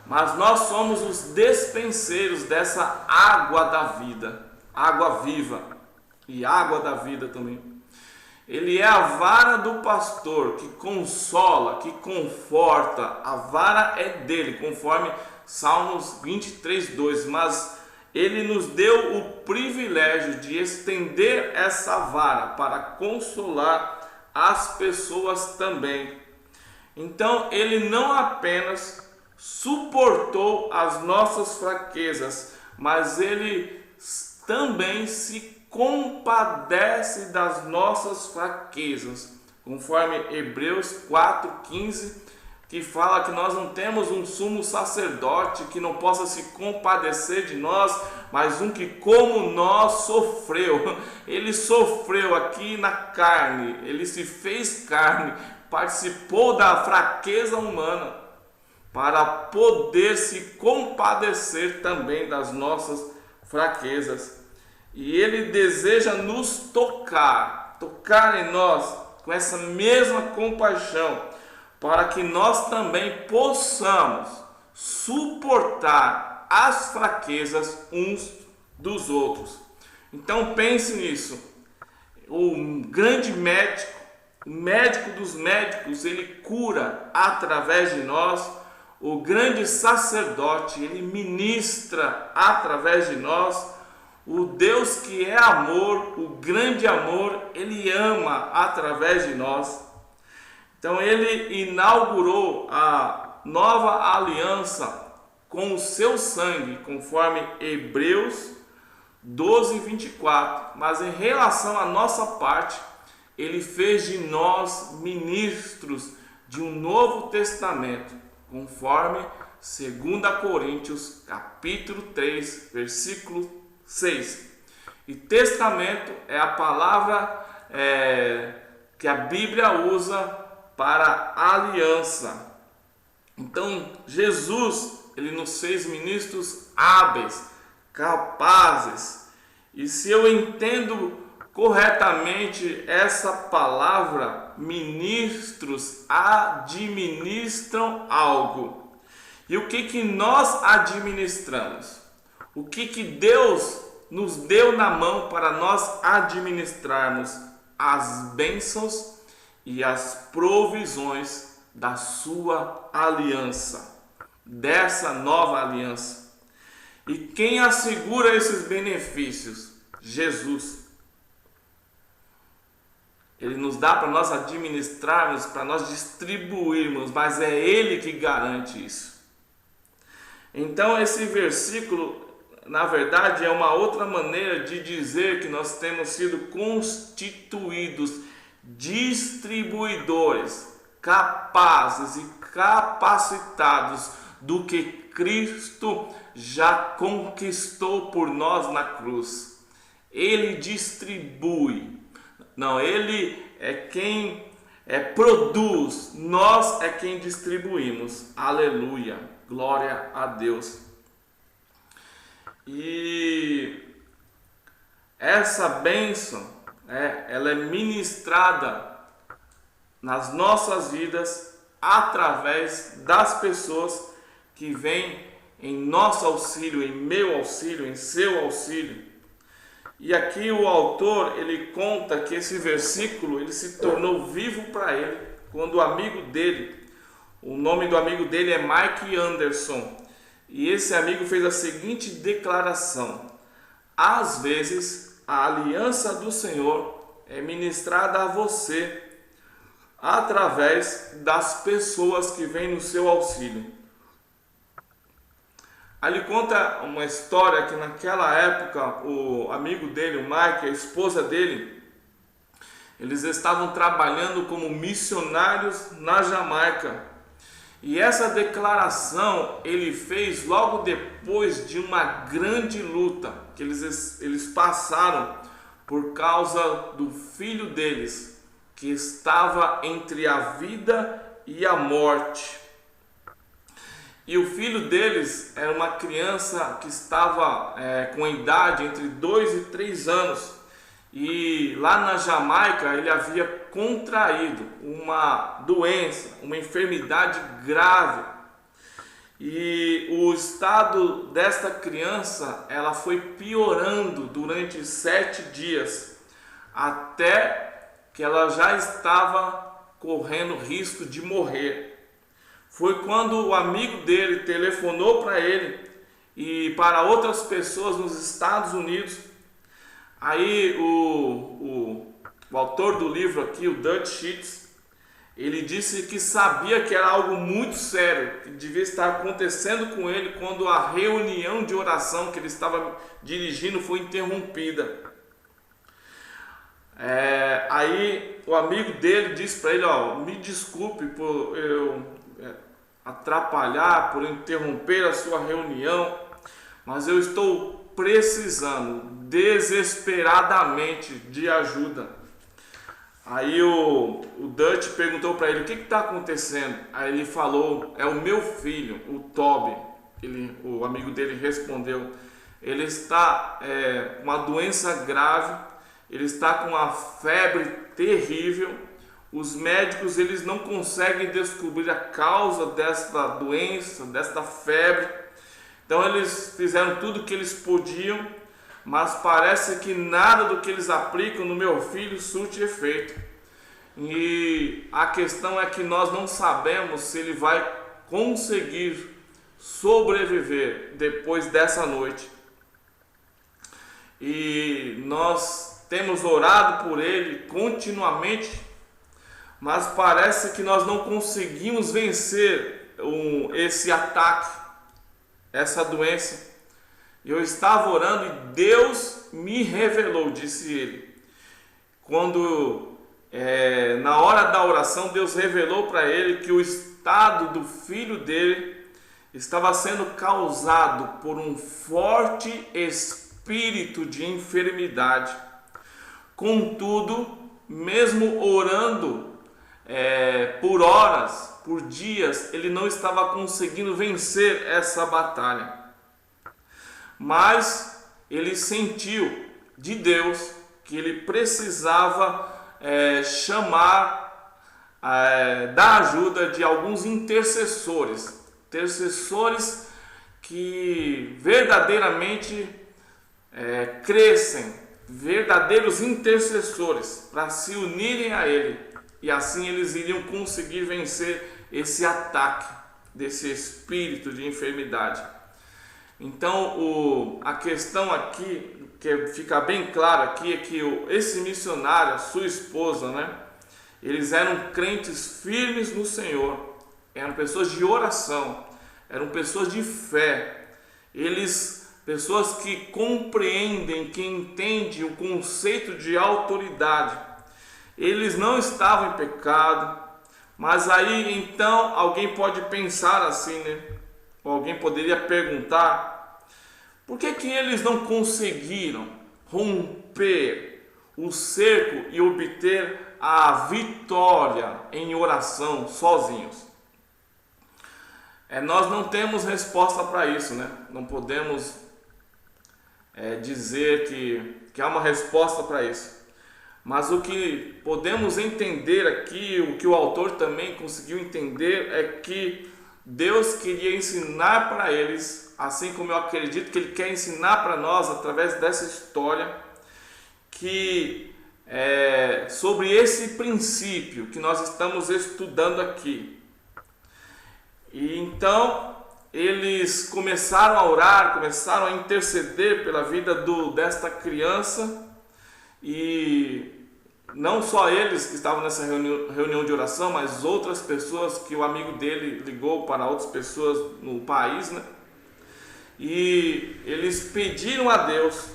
Mas nós somos os despenseiros dessa água da vida, água viva e água da vida também. Ele é a vara do pastor que consola, que conforta. A vara é dele, conforme Salmos 23, 2. Mas ele nos deu o privilégio de estender essa vara para consolar as pessoas também. Então ele não apenas suportou as nossas fraquezas, mas ele também se compadece das nossas fraquezas, conforme Hebreus 4:15, que fala que nós não temos um sumo sacerdote que não possa se compadecer de nós, mas um que como nós sofreu. Ele sofreu aqui na carne, ele se fez carne, participou da fraqueza humana para poder se compadecer também das nossas fraquezas. E ele deseja nos tocar em nós com essa mesma compaixão, para que nós também possamos suportar as fraquezas uns dos outros. Então pense nisso. O grande médico, o médico dos médicos, ele cura através de nós. O grande sacerdote, ele ministra através de nós. O Deus que é amor, o grande amor, ele ama através de nós. Então ele inaugurou a nova aliança com o seu sangue, conforme Hebreus 12, 24. Mas em relação à nossa parte, ele fez de nós ministros de um novo testamento, conforme 2 Coríntios capítulo 3, versículo 6. E testamento é a palavra que a Bíblia usa para aliança. Então Jesus, ele nos fez ministros hábeis, capazes. E se eu entendo corretamente essa palavra, ministros administram algo. E o que nós administramos? O que Deus nos deu na mão para nós administrarmos as bênçãos e as provisões da sua aliança, dessa nova aliança. E quem assegura esses benefícios? Jesus. Ele nos dá para nós administrarmos, para nós distribuirmos, mas é Ele que garante isso. Então esse versículo, na verdade, é uma outra maneira de dizer que nós temos sido constituídos distribuidores, capazes e capacitados do que Cristo já conquistou por nós na cruz. Ele distribui. Não, ele é quem produz, nós é quem distribuímos. Aleluia, glória a Deus. E essa bênção, ela é ministrada nas nossas vidas através das pessoas que vêm em nosso auxílio, em meu auxílio, em seu auxílio. E aqui o autor, ele conta que esse versículo, ele se tornou vivo para ele, quando o amigo dele, o nome do amigo dele é Mike Anderson, e esse amigo fez a seguinte declaração: às vezes a aliança do Senhor é ministrada a você através das pessoas que vêm no seu auxílio. Aí ele conta uma história que naquela época o amigo dele, o Mike, a esposa dele, eles estavam trabalhando como missionários na Jamaica. E essa declaração ele fez logo depois de uma grande luta que eles passaram por causa do filho deles, que estava entre a vida e a morte. E o filho deles era uma criança que estava com idade entre 2 e 3 anos. E lá na Jamaica ele havia contraído uma doença, uma enfermidade grave. E o estado desta criança, ela foi piorando durante 7 dias, até que ela já estava correndo risco de morrer. Foi quando o amigo dele telefonou para ele e para outras pessoas nos Estados Unidos. Aí o autor do livro aqui, o Dutch Sheets, ele disse que sabia que era algo muito sério, que devia estar acontecendo com ele quando a reunião de oração que ele estava dirigindo foi interrompida. Aí o amigo dele disse para ele: me desculpe por eu atrapalhar, por interromper a sua reunião, mas eu estou precisando desesperadamente de ajuda. Aí o Dutch perguntou para ele: o que está acontecendo? Aí ele falou: é o meu filho, o Toby. O amigo dele respondeu: ele está com uma doença grave, ele está com uma febre terrível. Os médicos eles não conseguem descobrir a causa desta doença, desta febre. Então eles fizeram tudo o que eles podiam, mas parece que nada do que eles aplicam no meu filho surte efeito. E a questão é que nós não sabemos se ele vai conseguir sobreviver depois dessa noite. E nós temos orado por ele continuamente, mas parece que nós não conseguimos vencer esse ataque, essa doença. Eu estava orando e Deus me revelou, disse ele. Quando na hora da oração, Deus revelou para ele que o estado do filho dele estava sendo causado por um forte espírito de enfermidade. Contudo, mesmo orando por horas, por dias, ele não estava conseguindo vencer essa batalha. Mas ele sentiu de Deus que ele precisava chamar da ajuda de alguns intercessores que verdadeiramente crescem, verdadeiros intercessores, para se unirem a ele, e assim eles iriam conseguir vencer esse ataque desse espírito de enfermidade. Então a questão aqui, que fica bem claro aqui, é que esse missionário, sua esposa, eles eram crentes firmes no Senhor, eram pessoas de oração, eram pessoas de fé, pessoas que compreendem, que entendem o conceito de autoridade. Eles não estavam em pecado, mas aí então alguém pode pensar assim, ou alguém poderia perguntar: por que eles não conseguiram romper o cerco e obter a vitória em oração sozinhos? Nós não temos resposta para isso, Não podemos dizer que há uma resposta para isso. Mas o que podemos entender aqui, o que o autor também conseguiu entender, é que Deus queria ensinar para eles, assim como eu acredito que Ele quer ensinar para nós através dessa história, que sobre esse princípio que nós estamos estudando aqui. E então eles começaram a orar, começaram a interceder pela vida desta criança, e não só eles que estavam nessa reunião de oração, mas outras pessoas que o amigo dele ligou para outras pessoas no país, E eles pediram a Deus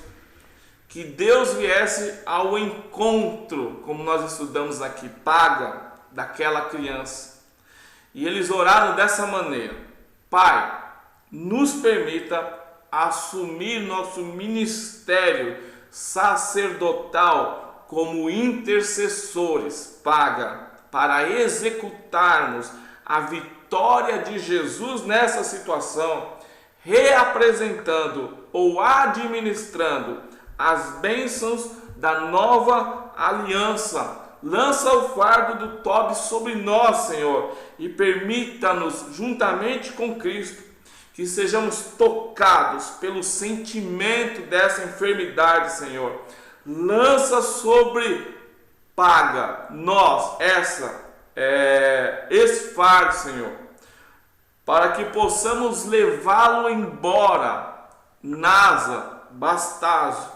que Deus viesse ao encontro, como nós estudamos aqui, paga daquela criança. E eles oraram dessa maneira: Pai, nos permita assumir nosso ministério sacerdotal como intercessores, paga, para executarmos a vitória de Jesus nessa situação, reapresentando ou administrando as bênçãos da nova aliança Lança o fardo do Tobi sobre nós, Senhor, e permita-nos, juntamente com Cristo, que sejamos tocados pelo sentimento dessa enfermidade, Senhor. Lança sobre nós esse fardo, Senhor, para que possamos levá-lo embora. Nasa, Bastazo.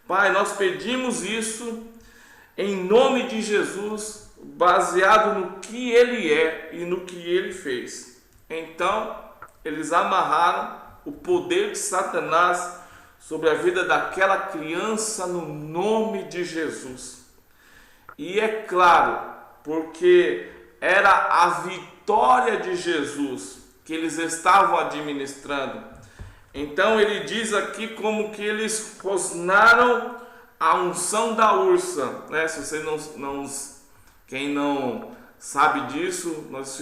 Pai, nós pedimos isso em nome de Jesus, baseado no que Ele é e no que Ele fez. Então, eles amarraram o poder de Satanás sobre a vida daquela criança no nome de Jesus. E é claro, porque era a vitória de Jesus que eles estavam administrando. Então ele diz aqui como que eles rosnaram a unção da ursa, né? Se você quem não sabe disso, nós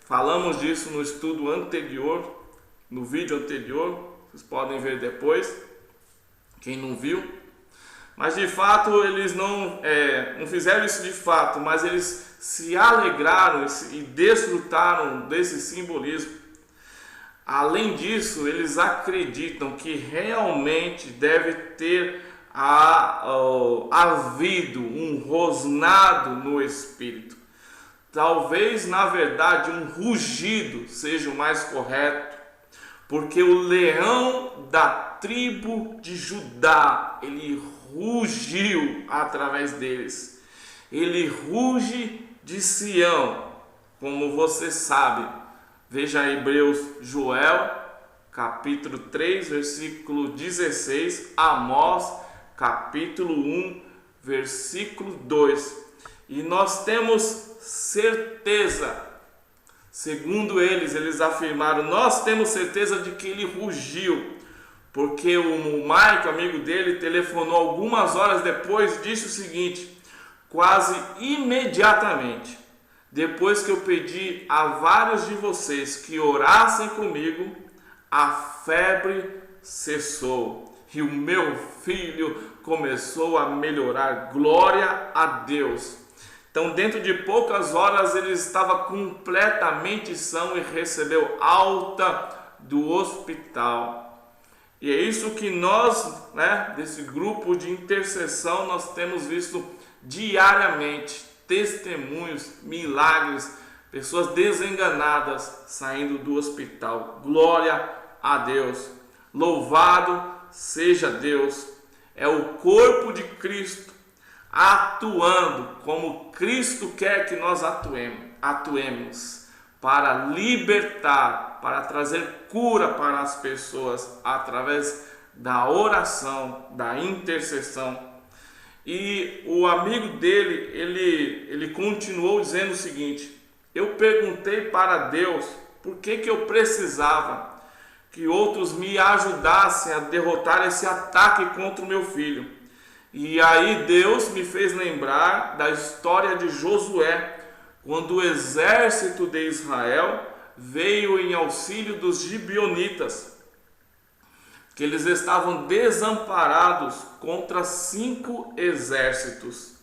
falamos disso no estudo anterior, no vídeo anterior, vocês podem ver depois, quem não viu. Mas de fato eles não fizeram isso de fato, mas eles se alegraram e desfrutaram desse simbolismo. Além disso, eles acreditam que realmente deve ter havido um rosnado no espírito. Talvez, na verdade, um rugido seja o mais correto, porque o leão da tribo de Judá, ele rugiu através deles. Ele ruge de Sião, como você sabe. Veja Joel, capítulo 3, versículo 16, Amós, capítulo 1, versículo 2. E nós temos certeza, segundo eles afirmaram, nós temos certeza de que ele rugiu, porque o Mike, amigo dele, telefonou algumas horas depois, disse o seguinte: quase imediatamente, depois que eu pedi a vários de vocês que orassem comigo, a febre cessou e o meu filho começou a melhorar. Glória a Deus! Então, dentro de poucas horas, ele estava completamente são e recebeu alta do hospital. E é isso que nós, desse grupo de intercessão, nós temos visto diariamente. Testemunhos, milagres, pessoas desenganadas saindo do hospital. Glória a Deus! Louvado seja Deus! É o corpo de Cristo atuando como Cristo quer que nós atuemos para libertar, para trazer cura para as pessoas através da oração, da intercessão. E o amigo dele, ele continuou dizendo o seguinte: eu perguntei para Deus por que eu precisava que outros me ajudassem a derrotar esse ataque contra o meu filho. E aí Deus me fez lembrar da história de Josué, quando o exército de Israel veio em auxílio dos gibeonitas, que eles estavam desamparados contra 5 exércitos,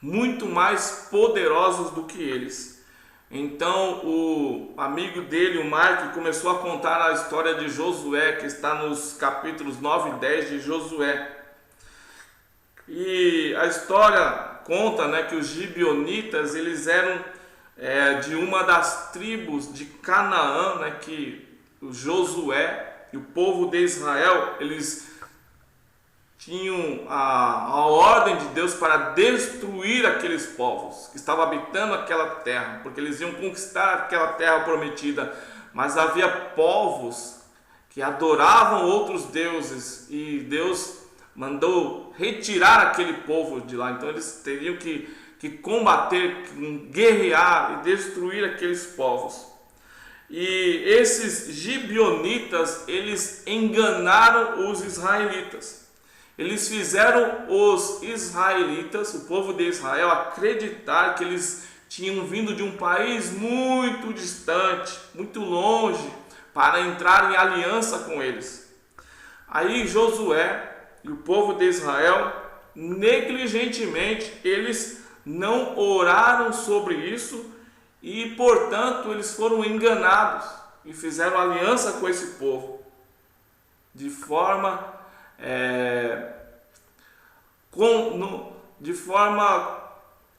muito mais poderosos do que eles. Então o amigo dele, o Mike, começou a contar a história de Josué, que está nos capítulos 9 e 10 de Josué. E a história conta, que os gibeonitas, eles eram de uma das tribos de Canaã, que o Josué e o povo de Israel, eles tinham a ordem de Deus para destruir aqueles povos que estavam habitando aquela terra, porque eles iam conquistar aquela terra prometida. Mas havia povos que adoravam outros deuses e Deus mandou retirar aquele povo de lá. Então eles teriam que combater, guerrear e destruir aqueles povos. E esses gibeonitas, eles enganaram os israelitas. Eles fizeram os israelitas, o povo de Israel, acreditar que eles tinham vindo de um país muito distante, muito longe, para entrar em aliança com eles. Aí Josué e o povo de Israel, negligentemente, eles não oraram sobre isso e, portanto, eles foram enganados e fizeram aliança com esse povo de forma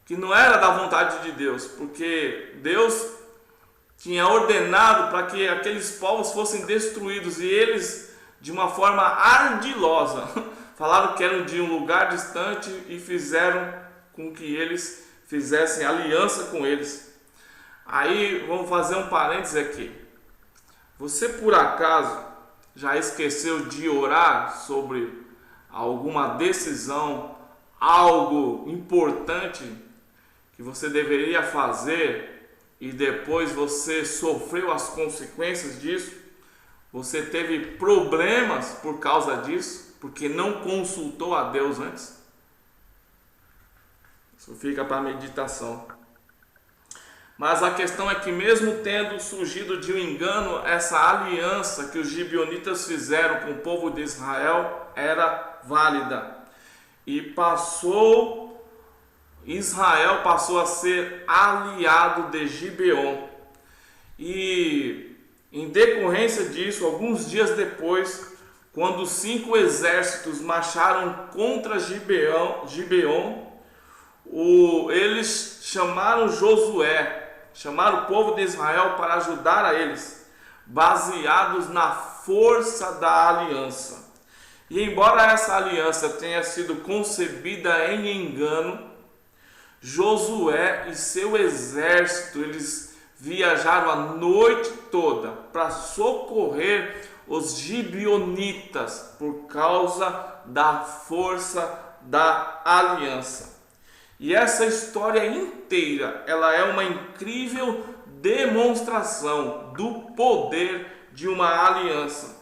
que não era da vontade de Deus, porque Deus tinha ordenado para que aqueles povos fossem destruídos e eles, de uma forma ardilosa, falaram que eram de um lugar distante e fizeram com que eles fizessem aliança com eles. Aí vamos fazer um parênteses aqui. Você por acaso já esqueceu de orar sobre alguma decisão, algo importante que você deveria fazer e depois você sofreu as consequências disso? Você teve problemas por causa disso, porque não consultou a Deus antes? Isso fica para meditação. Mas a questão é que, mesmo tendo surgido de um engano, essa aliança que os gibeonitas fizeram com o povo de Israel era válida. E Israel passou a ser aliado de Gibeon. E em decorrência disso, alguns dias depois, quando 5 exércitos marcharam contra Gibeon, eles chamaram Josué, chamaram o povo de Israel para ajudar a eles, baseados na força da aliança. E embora essa aliança tenha sido concebida em engano, Josué e seu exército, eles viajaram a noite toda para socorrer os gibeonitas por causa da força da aliança. E essa história inteira, ela é uma incrível demonstração do poder de uma aliança.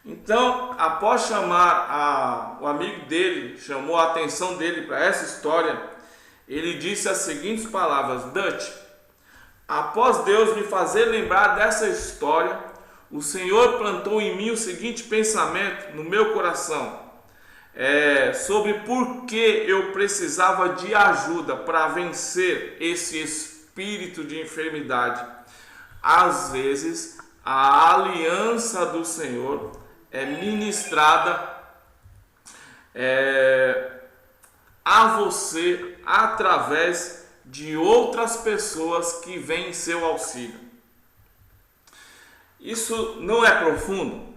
Então, após chamar o amigo dele, chamou a atenção dele para essa história, ele disse as seguintes palavras: Dutch, após Deus me fazer lembrar dessa história, o Senhor plantou em mim o seguinte pensamento no meu coração, sobre por que eu precisava de ajuda para vencer esse espírito de enfermidade. Às vezes, a aliança do Senhor é ministrada a você através de outras pessoas que vêm em seu auxílio. Isso não é profundo?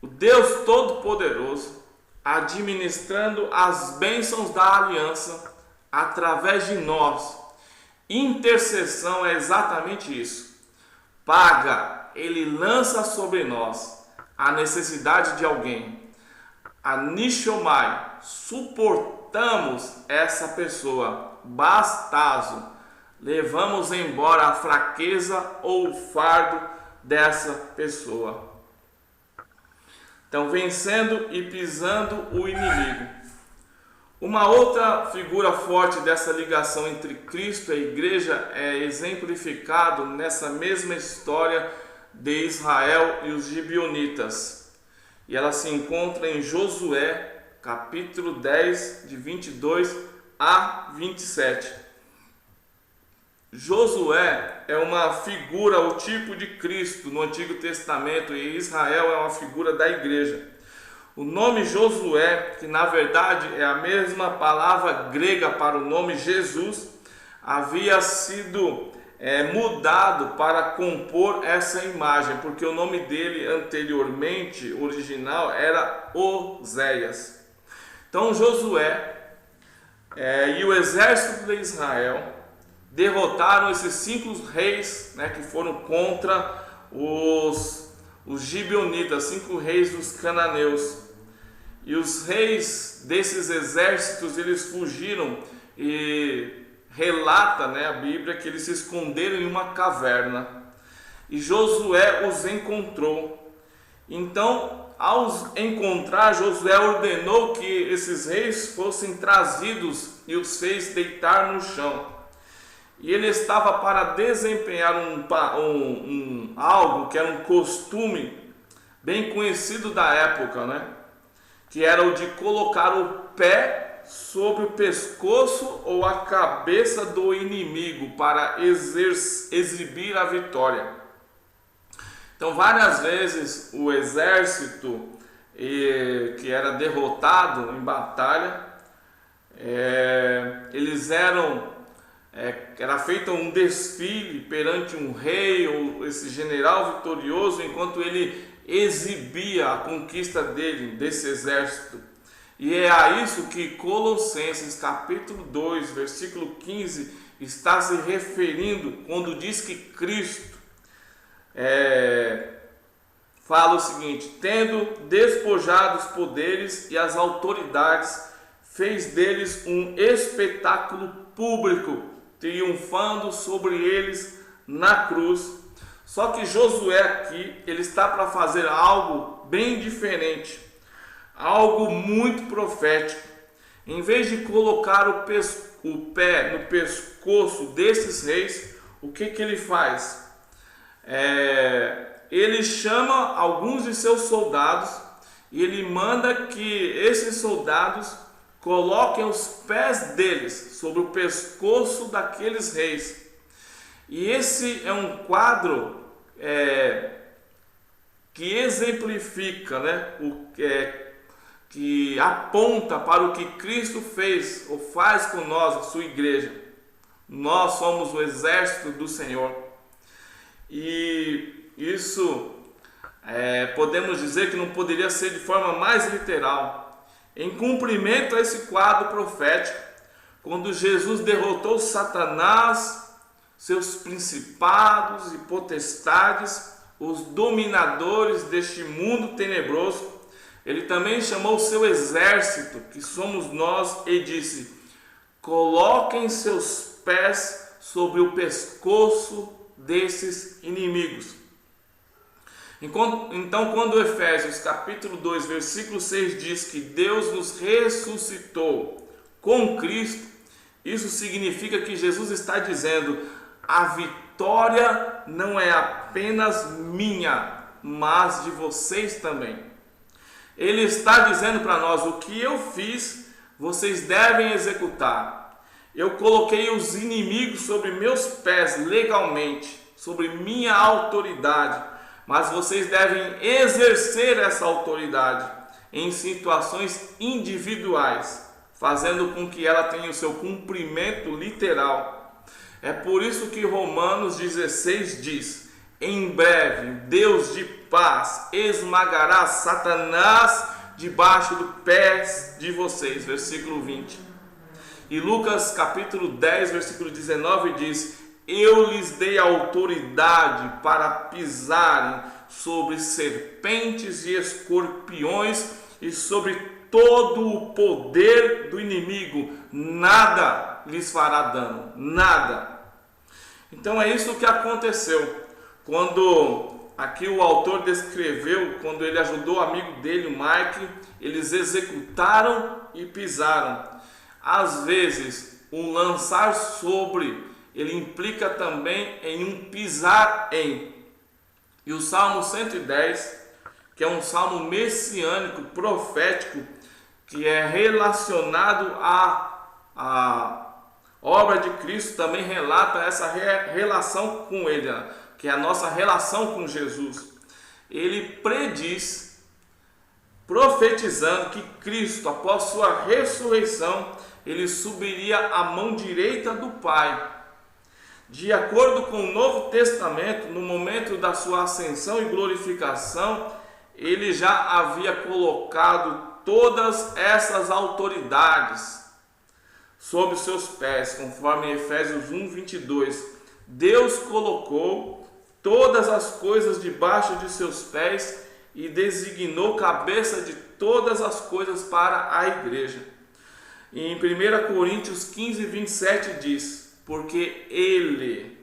O Deus Todo-Poderoso administrando as bênçãos da aliança através de nós. Intercessão é exatamente isso. Paga, ele lança sobre nós a necessidade de alguém. Anishomai, suportamos essa pessoa. Bastazo, levamos embora a fraqueza ou o fardo dessa pessoa. Então, vencendo e pisando o inimigo. Uma outra figura forte dessa ligação entre Cristo e a igreja é exemplificado nessa mesma história de Israel e os gibeonitas. E ela se encontra em Josué, capítulo 10, de 22 a 27. Josué é uma figura, o tipo de Cristo no Antigo Testamento, e Israel é uma figura da igreja. O nome Josué, que na verdade é a mesma palavra grega para o nome Jesus, havia sido mudado para compor essa imagem, porque o nome dele anteriormente, original, era Oséias. Então Josué e o exército de Israel derrotaram esses 5 reis, que foram contra os gibeonitas, 5 reis dos cananeus. E os reis desses exércitos, eles fugiram, e relata a Bíblia que eles se esconderam em uma caverna. E Josué os encontrou. Então, ao os encontrar, Josué ordenou que esses reis fossem trazidos e os fez deitar no chão. E ele estava para desempenhar algo que era um costume bem conhecido da época, que era o de colocar o pé sobre o pescoço ou a cabeça do inimigo para exibir a vitória. Então, várias vezes o exército que era derrotado em batalha, era feito um desfile perante um rei ou esse general vitorioso, enquanto ele exibia a conquista desse exército. E é a isso que Colossenses capítulo 2, versículo 15 está se referindo quando diz que Cristo fala o seguinte: tendo despojado os poderes e as autoridades, fez deles um espetáculo público, triunfando sobre eles na cruz. Só que Josué aqui, ele está para fazer algo bem diferente, algo muito profético. Em vez de colocar o pé no pescoço desses reis, o que ele faz? Ele chama alguns de seus soldados e ele manda que esses soldados coloquem os pés deles sobre o pescoço daqueles reis. E esse é um quadro que exemplifica, que aponta para o que Cristo fez ou faz com nós, a sua igreja. Nós somos o exército do Senhor. E isso podemos dizer que não poderia ser de forma mais literal. Em cumprimento a esse quadro profético, quando Jesus derrotou Satanás, seus principados e potestades, os dominadores deste mundo tenebroso, ele também chamou o seu exército, que somos nós, e disse: coloquem seus pés sobre o pescoço desses inimigos. Então, quando Efésios capítulo 2, versículo 6 diz que Deus nos ressuscitou com Cristo, isso significa que Jesus está dizendo: a vitória não é apenas minha, mas de vocês também. Ele está dizendo para nós: o que eu fiz, vocês devem executar. Eu coloquei os inimigos sobre meus pés legalmente, sobre minha autoridade, mas vocês devem exercer essa autoridade em situações individuais, fazendo com que ela tenha o seu cumprimento literal. É por isso que Romanos 16 diz: em breve Deus de paz esmagará Satanás debaixo dos pés de vocês. Versículo 20. E Lucas capítulo 10, versículo 19 diz: eu lhes dei autoridade para pisarem sobre serpentes e escorpiões e sobre todo o poder do inimigo, nada lhes fará dano, nada. Então é isso que aconteceu quando aqui o autor descreveu, quando ele ajudou o amigo dele, o Mike, eles executaram e pisaram. Às vezes, um lançar sobre, ele implica também em um pisar em. E o Salmo 110, que é um salmo messiânico, profético, que é relacionado à obra de Cristo, também relata essa relação com Ele, que é a nossa relação com Jesus. Ele prediz, profetizando que Cristo, após sua ressurreição, ele subiria à mão direita do Pai. De acordo com o Novo Testamento, no momento da sua ascensão e glorificação, ele já havia colocado todas essas autoridades sob seus pés, conforme Efésios 1, 22. Deus colocou todas as coisas debaixo de seus pés e designou cabeça de todas as coisas para a igreja. E em 1 Coríntios 15, 27 diz: porque ele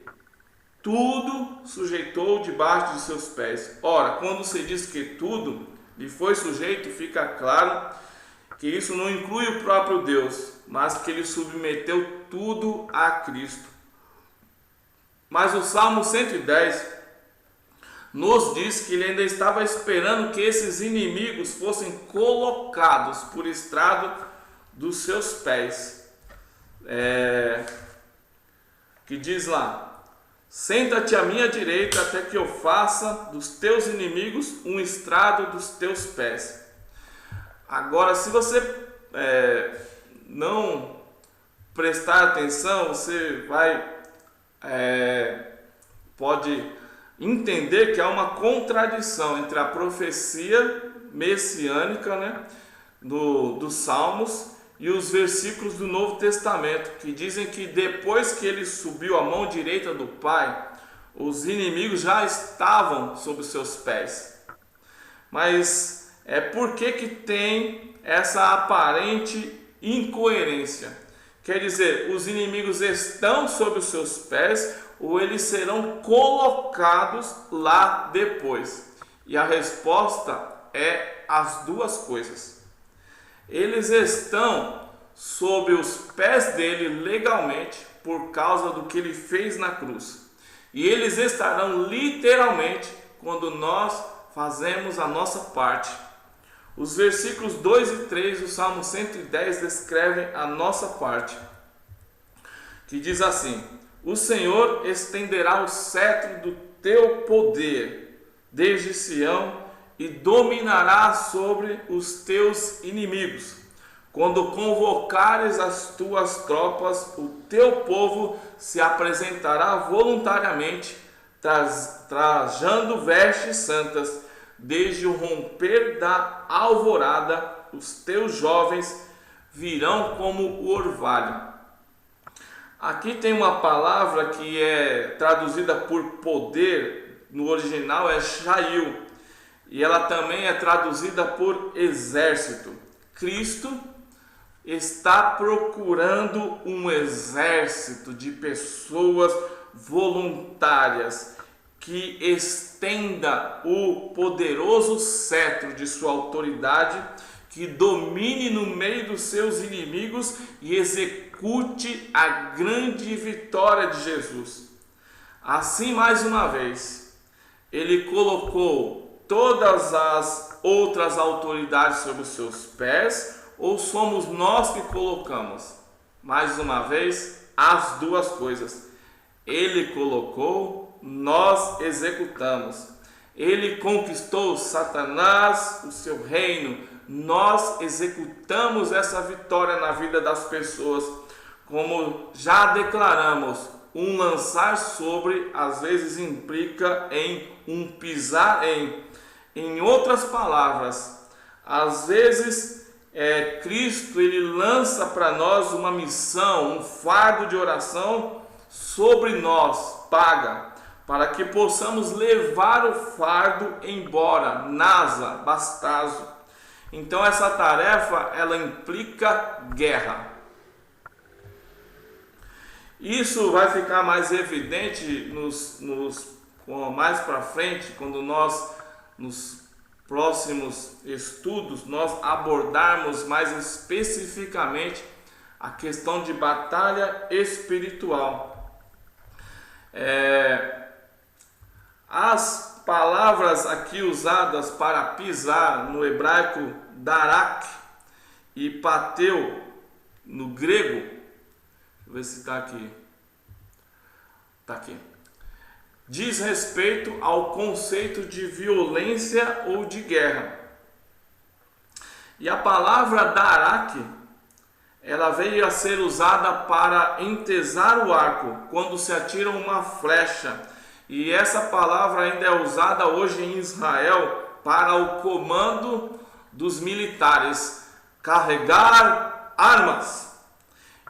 tudo sujeitou debaixo de seus pés. Ora, quando se diz que tudo lhe foi sujeito, fica claro que isso não inclui o próprio Deus, mas que ele submeteu tudo a Cristo. Mas o Salmo 110 nos diz que ele ainda estava esperando que esses inimigos fossem colocados por estrado dos seus pés. Que diz lá: senta-te à minha direita até que eu faça dos teus inimigos um estrado dos teus pés. Agora, se você não prestar atenção, você pode entender que há uma contradição entre a profecia messiânica, né, dos Salmos, e os versículos do Novo Testamento, que dizem que depois que ele subiu à mão direita do Pai, os inimigos já estavam sob os seus pés. Mas por que tem essa aparente incoerência? Quer dizer, os inimigos estão sob os seus pés ou eles serão colocados lá depois? E a resposta é as duas coisas. Eles estão sob os pés dele legalmente por causa do que ele fez na cruz. E eles estarão literalmente quando nós fazemos a nossa parte. Os versículos 2 e 3 do Salmo 110 descrevem a nossa parte, que diz assim: o Senhor estenderá o cetro do teu poder desde Sião e dominará sobre os teus inimigos. Quando convocares as tuas tropas, o teu povo se apresentará voluntariamente, trajando vestes santas. Desde o romper da alvorada, os teus jovens virão como o orvalho. Aqui tem uma palavra que é traduzida por poder, no original é Shail, e ela também é traduzida por exército. Cristo está procurando um exército de pessoas voluntárias que estenda o poderoso cetro de sua autoridade, que domine no meio dos seus inimigos e execute a grande vitória de Jesus. Assim, mais uma vez, ele colocou todas as outras autoridades sobre os seus pés, ou somos nós que colocamos? Mais uma vez, as duas coisas. Ele colocou, nós executamos. Ele conquistou Satanás, o seu reino, nós executamos essa vitória na vida das pessoas. Como já declaramos, um lançar sobre às vezes implica em um pisar em. Em outras palavras, às vezes Cristo ele lança para nós uma missão, um fardo de oração sobre nós, paga, para que possamos levar o fardo embora, nasa, bastazo. Então essa tarefa ela implica guerra. Isso vai ficar mais evidente mais para frente, quando nós, nos próximos estudos, nós abordarmos mais especificamente a questão de batalha espiritual. As palavras aqui usadas para pisar no hebraico darak e pateu no grego, deixa eu ver se está aqui. Está aqui. Diz respeito ao conceito de violência ou de guerra. E a palavra darak, ela veio a ser usada para entesar o arco, quando se atira uma flecha. E essa palavra ainda é usada hoje em Israel para o comando dos militares, carregar armas.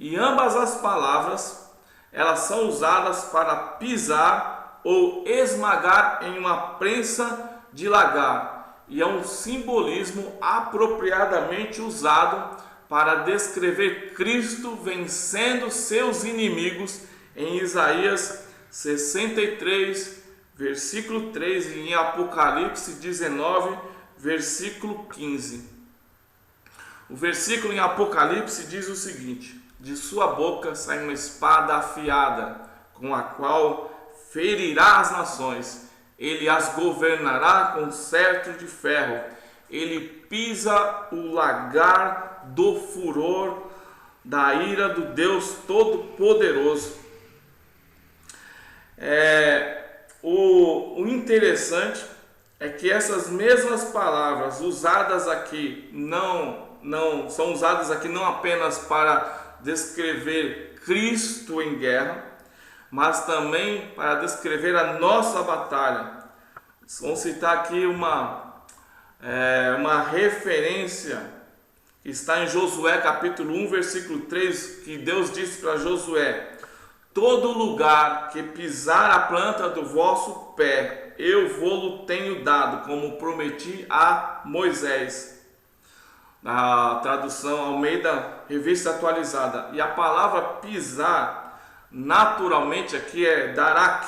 E ambas as palavras, elas são usadas para pisar ou esmagar em uma prensa de lagar, e é um simbolismo apropriadamente usado para descrever Cristo vencendo seus inimigos em Isaías 63, versículo 3, e em Apocalipse 19, versículo 15. O versículo em Apocalipse diz o seguinte: de sua boca sai uma espada afiada, com a qual ferirá as nações, ele as governará com cetro de ferro, ele pisa o lagar do furor da ira do Deus Todo-Poderoso. O interessante é que essas mesmas palavras usadas aqui não são usadas aqui não apenas para descrever Cristo em guerra, mas também para descrever a nossa batalha. Vamos citar aqui uma referência que está em Josué capítulo 1, versículo 3, que Deus disse para Josué: todo lugar que pisar a planta do vosso pé, eu vou-lo tenho dado, como prometi a Moisés. Na tradução Almeida Revista Atualizada. E a palavra pisar, naturalmente aqui é darak.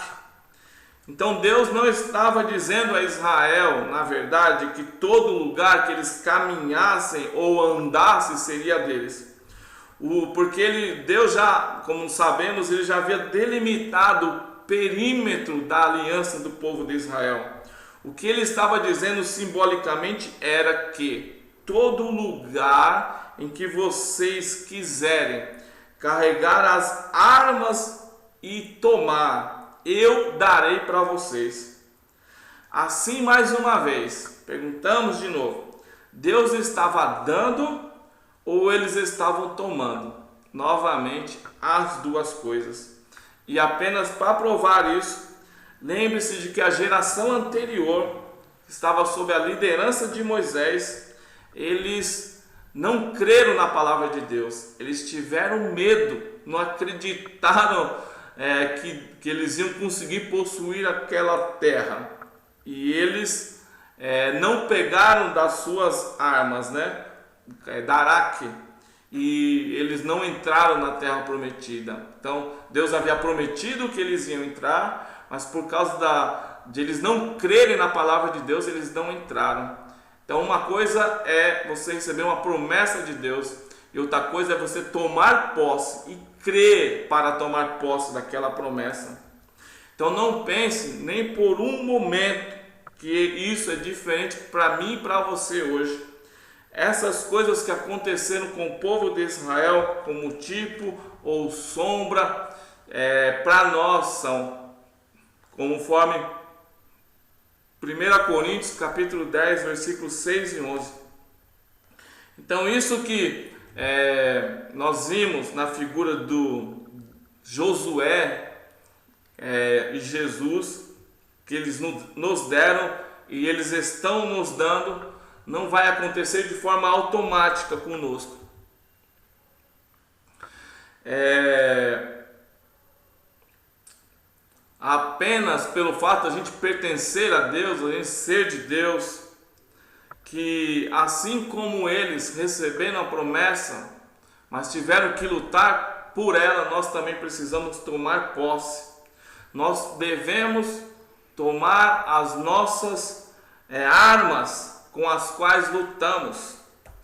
Então Deus não estava dizendo a Israel, na verdade, que todo lugar que eles caminhassem ou andassem seria deles. Porque Deus já, como sabemos, ele já havia delimitado o perímetro da aliança do povo de Israel. O que ele estava dizendo simbolicamente era que todo lugar em que vocês quiserem carregar as armas e tomar, eu darei para vocês. Assim, mais uma vez, perguntamos de novo: Deus estava dando ou eles estavam tomando? Novamente, as duas coisas. E apenas para provar isso, lembre-se de que a geração anterior estava sob a liderança de Moisés. Eles não creram na palavra de Deus, eles tiveram medo, não acreditaram que eles iam conseguir possuir aquela terra. E eles não pegaram das suas armas, darak, e eles não entraram na terra prometida. Então Deus havia prometido que eles iam entrar, mas por causa de eles não crerem na palavra de Deus, eles não entraram. Então uma coisa é você receber uma promessa de Deus, e outra coisa é você tomar posse e crer para tomar posse daquela promessa. Então não pense nem por um momento que isso é diferente para mim e para você hoje. Essas coisas que aconteceram com o povo de Israel, como tipo ou sombra, para nós são, conforme 1 Coríntios capítulo 10, versículos 6 e 11. Então isso que nós vimos na figura do Josué e Jesus, que eles nos deram e eles estão nos dando, não vai acontecer de forma automática conosco. Apenas pelo fato de a gente pertencer a Deus, a gente ser de Deus, que assim como eles receberam a promessa, mas tiveram que lutar por ela, nós também precisamos tomar posse. Nós devemos tomar as nossas armas com as quais lutamos,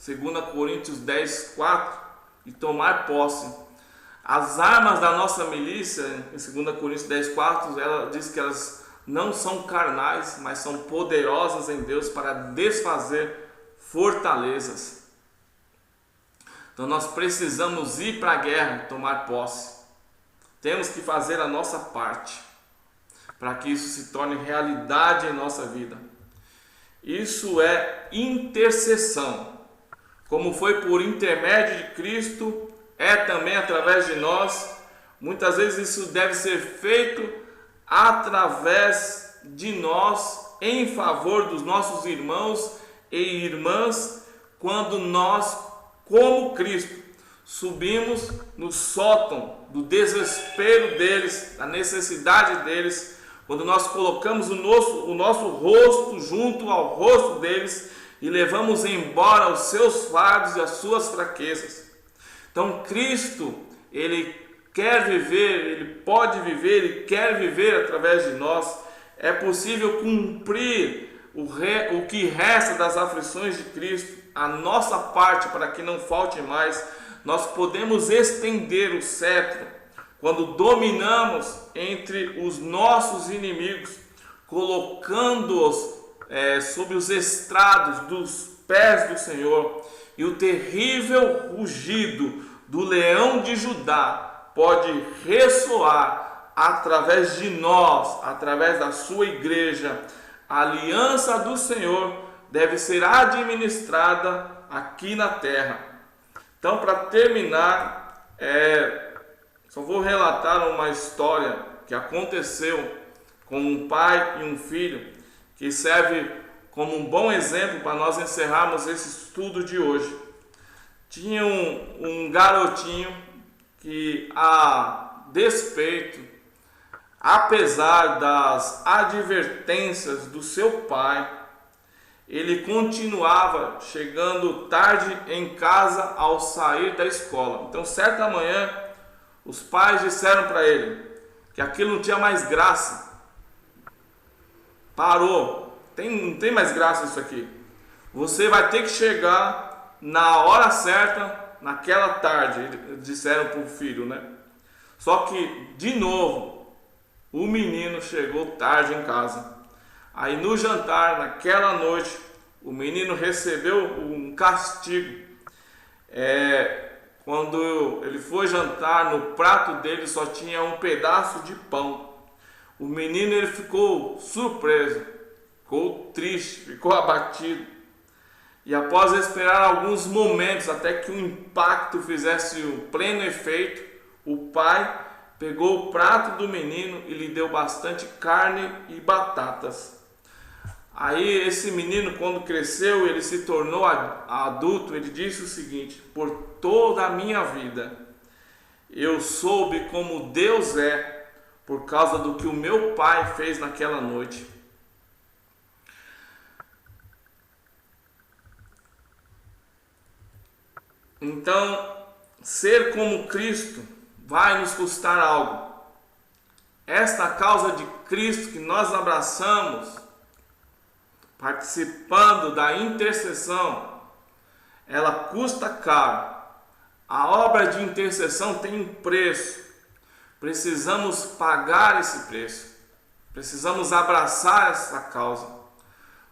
2 Coríntios 10, 4, e tomar posse. As armas da nossa milícia, em 2 Coríntios 10, 4, ela diz que elas não são carnais, mas são poderosas em Deus para desfazer fortalezas. Então nós precisamos ir para a guerra, tomar posse. Temos que fazer a nossa parte para que isso se torne realidade em nossa vida. Isso é intercessão. Como foi por intermédio de Cristo, é também através de nós. Muitas vezes isso deve ser feito através de nós, em favor dos nossos irmãos e irmãs, quando nós, como Cristo, subimos no sótão do desespero deles, da necessidade deles, quando nós colocamos o nosso rosto junto ao rosto deles e levamos embora os seus fardos e as suas fraquezas. Então Cristo, Ele quer viver, Ele pode viver, Ele quer viver através de nós. É possível cumprir o que resta das aflições de Cristo, a nossa parte, para que não falte mais. Nós podemos estender o cetro quando dominamos entre os nossos inimigos, colocando-os sob os estrados dos pés do Senhor, e o terrível rugido do leão de Judá pode ressoar através de nós, através da sua igreja. A aliança do Senhor deve ser administrada aqui na terra. Então, para terminar, só vou relatar uma história que aconteceu com um pai e um filho, que serve como um bom exemplo para nós encerrarmos esse estudo de hoje. Tinha um garotinho que, a despeito, apesar das advertências do seu pai, ele continuava chegando tarde em casa ao sair da escola. Então, certa manhã, os pais disseram para ele que aquilo não tinha mais graça. Parou, não tem mais graça isso aqui. Você vai ter que chegar na hora certa, naquela tarde, disseram para o filho, né? Só que, de novo, o menino chegou tarde em casa. Aí no jantar, naquela noite, o menino recebeu um castigo. Quando ele foi jantar, no prato dele só tinha um pedaço de pão. O menino ele ficou surpreso, ficou triste, ficou abatido. E após esperar alguns momentos até que o impacto fizesse o pleno efeito, o pai pegou o prato do menino e lhe deu bastante carne e batatas. Aí esse menino, quando cresceu, ele se tornou adulto, ele disse o seguinte: por toda a minha vida eu soube como Deus é, por causa do que o meu pai fez naquela noite. Então, ser como Cristo vai nos custar algo. Esta causa de Cristo que nós abraçamos, participando da intercessão, ela custa caro. A obra de intercessão tem um preço. Precisamos pagar esse preço. Precisamos abraçar essa causa.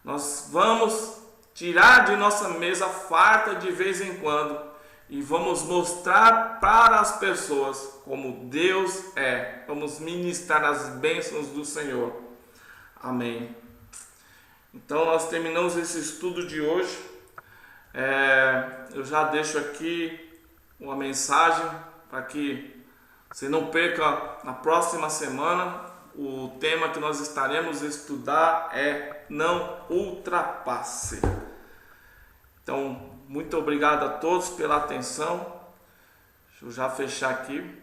Nós vamos tirar de nossa mesa farta de vez em quando e vamos mostrar para as pessoas como Deus é. Vamos ministrar as bênçãos do Senhor. Amém. Então nós terminamos esse estudo de hoje. Eu já deixo aqui uma mensagem para que você não perca na próxima semana. O tema que nós estaremos a estudar é não ultrapasse. Então, muito obrigado a todos pela atenção. Deixa eu já fechar aqui.